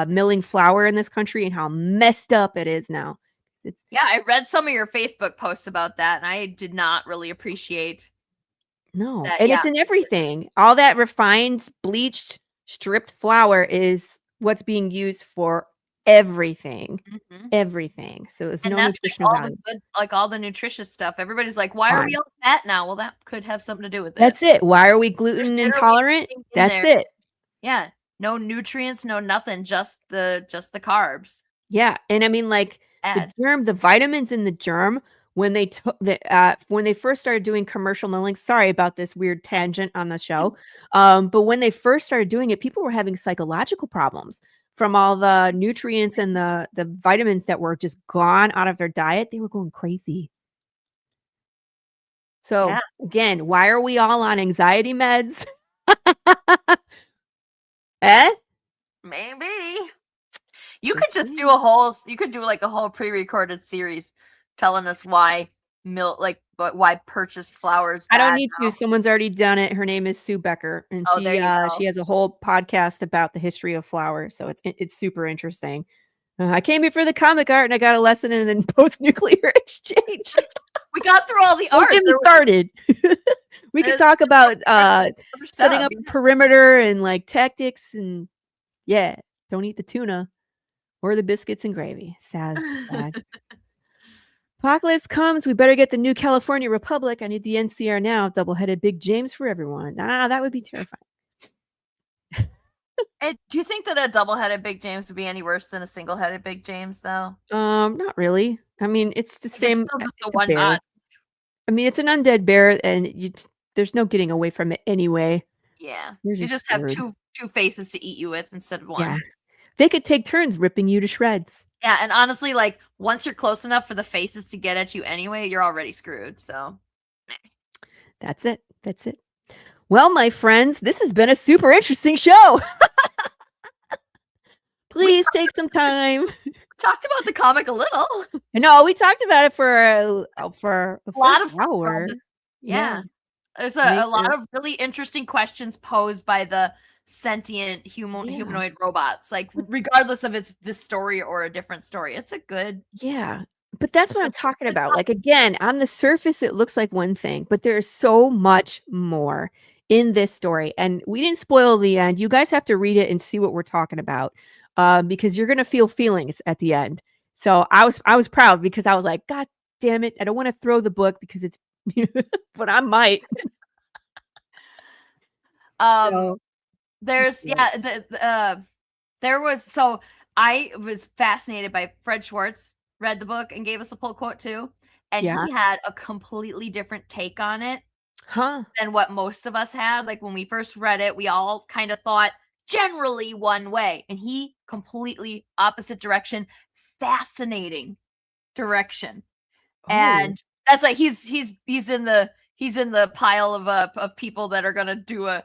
milling flour in this country and how messed up it is now. I read some of your Facebook posts about that, and I did not really appreciate. No, it's in everything. All that refined, bleached, stripped flour is what's being used for everything. Everything. So there's no nutritional value. All the nutritious stuff. Everybody's like, why are we all fat now? Well, that could have something to do with it. That's it. Why are we gluten intolerant? That's it. Yeah. No nutrients, no nothing, just the carbs. Yeah. And I mean, like the vitamins in the germ, when they took when they first started doing commercial milling, sorry about this weird tangent on the show. But when they first started doing it, people were having psychological problems from all the nutrients and the vitamins that were just gone out of their diet. They were going crazy. So again, why are we all on anxiety meds? Maybe. You could just do like a whole pre-recorded series telling us why why purchased flowers. I don't need to. Someone's already done it. Her name is Sue Becker, and she has a whole podcast about the history of flowers. So it's super interesting. I came here for the comic art, and I got a lesson in post-nuclear exchange. We got through all the art. Don't get me started. We could talk about setting up a perimeter and like tactics, and don't eat the tuna or the biscuits and gravy. Sad. Apocalypse comes. We better get the new California Republic. I need the NCR now. Double-headed Big James for everyone. That would be terrifying. Do you think that a double-headed Big James would be any worse than a single-headed Big James, though? Not really. I mean, it's the same. It's still just the one bear. I mean, it's an undead bear, and there's no getting away from it anyway. Yeah, you just have two faces to eat you with instead of one. Yeah, they could take turns ripping you to shreds. Yeah, and honestly, like once you're close enough for the faces to get at you anyway, you're already screwed. So that's it. Well, my friends, this has been a super interesting show. Please take some time. We talked about the comic a little. No, we talked about it for a lot of hour. Yeah. There's a lot of really interesting questions posed by the sentient humanoid robots, like regardless of it's this story or a different story. It's a good but that's what I'm talking about. Like, again, on the surface it looks like one thing, but there's so much more in this story, and we didn't spoil the end. You guys have to read it and see what we're talking about, because you're gonna feel feelings at the end. So I was proud, because I was like, God damn it, I don't want to throw the book because it's but I might. So, There's there was I was fascinated by Fred Schwartz, read the book and gave us a pull quote too, and Yeah. he had a completely different take on it huh? than what most of us had. Like when we first read it, we all kind of thought generally one way, and he completely opposite direction. Fascinating direction. Oh, And that's like he's in the pile of people that are gonna do a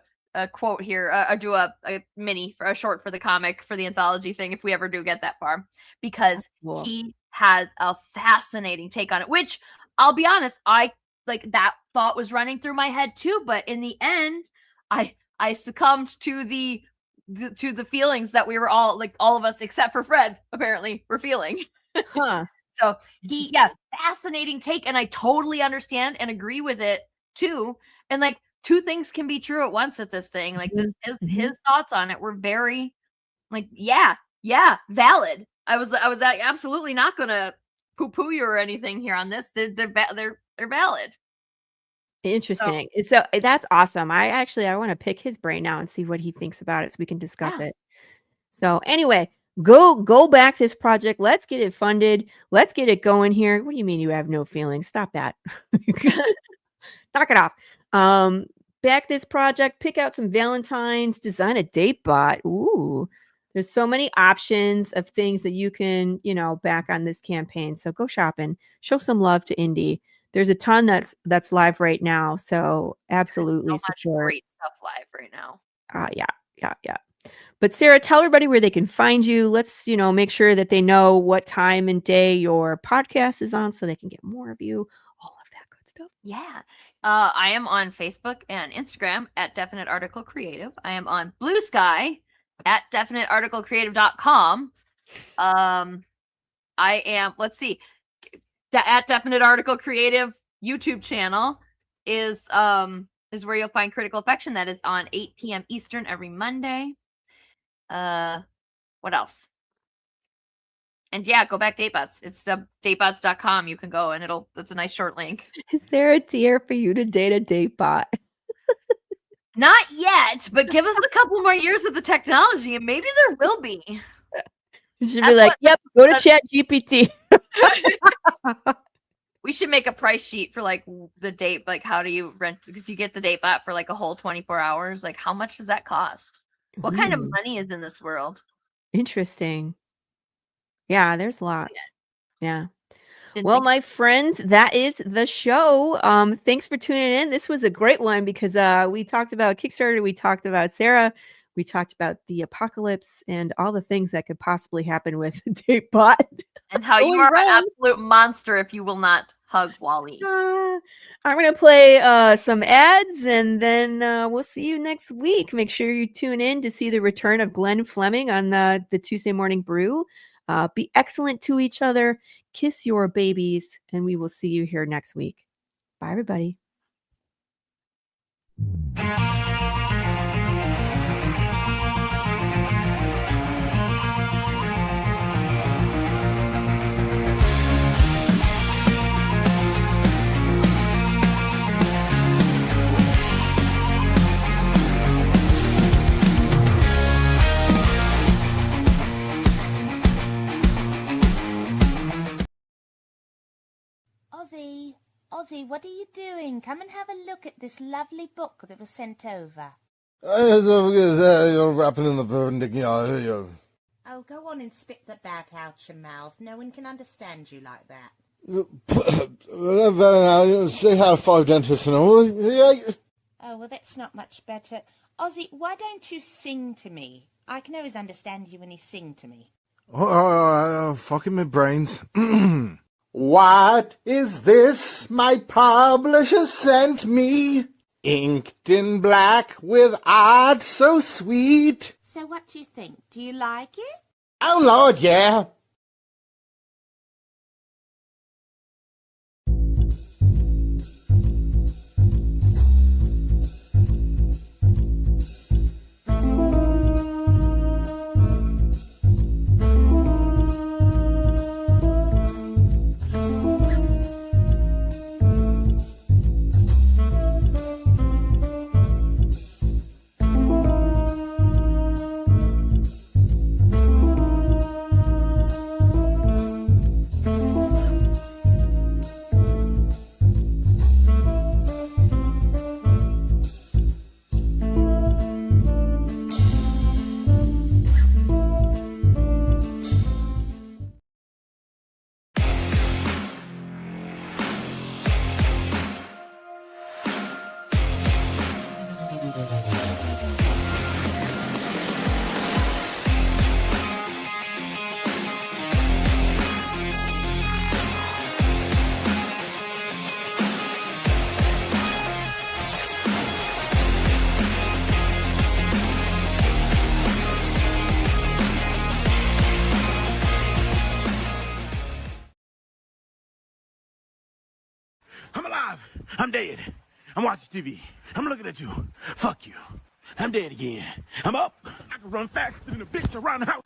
quote here, do a mini for a short for the comic for the anthology thing if we ever do get that far, because cool. he had a fascinating take on it, which I'll be honest, I like that thought was running through my head too, but in the end, I succumbed to the feelings that we were all, like all of us except for Fred apparently were feeling. Huh. So fascinating take, and I totally understand and agree with it too. And like two things can be true at once at this thing. Like his thoughts on it were very like valid. I was absolutely not gonna poo-poo you or anything here on this. They're valid. Interesting. So that's awesome. I want to pick his brain now and see what he thinks about it so we can discuss it. So anyway, go back this project. Let's get it funded. Let's get it going here. What do you mean you have no feelings? Stop that. Knock it off. Back this project, pick out some Valentines, design a date bot. Ooh, there's so many options of things that you can, back on this campaign. So go shopping, show some love to indie. There's a ton that's live right now. So absolutely so much support. Great stuff live right now. Yeah. But Sarah, tell everybody where they can find you. Let's, make sure that they know what time and day your podcast is on so they can get more of you. All of that good stuff. Yeah. I am on Facebook and Instagram at Definite Article Creative. I am on Blue Sky at definitearticlecreative.com. I am, let's see, at Definite Article Creative YouTube channel is where you'll find Critical Affection. That is on 8 p.m. Eastern every Monday. What else? And go back DateBotz. It's DateBotz.com. You can go and that's a nice short link. Is there a tier for you to date a date bot? Not yet, but give us a couple more years of the technology and maybe there will be. You should be like, yep, go to Chat GPT. We should make a price sheet for like the date, like how do you rent, because you get the date bot for like a whole 24 hours. Like how much does that cost? What kind of money is in this world? Interesting. Yeah, there's lots. Yeah. Well, my friends, that is the show. Thanks for tuning in. This was a great one because we talked about Kickstarter, we talked about Sarah, we talked about the apocalypse and all the things that could possibly happen with DateBot. And how you are an absolute monster if you will not hug Wally. I'm going to play some ads and then we'll see you next week. Make sure you tune in to see the return of Glenn Fleming on the Tuesday Morning Brew. Be excellent to each other. Kiss your babies. And we will see you here next week. Bye, everybody. Ozzy, what are you doing? Come and have a look at this lovely book that was sent over. You're wrapping in the burning. Oh, go on and spit the bat out your mouth. No one can understand you like that. Say how 5 dentists and all. Oh, well, that's not much better. Ozzy, why don't you sing to me? I can always understand you when you sing to me. Fucking my brains. What is this my publisher sent me? Inked in black with art so sweet. So what do you think? Do you like it? Oh, Lord, yeah. I'm alive. I'm dead. I'm watching TV. I'm looking at you. Fuck you. I'm dead again. I'm up. I can run faster than a bitch around the house.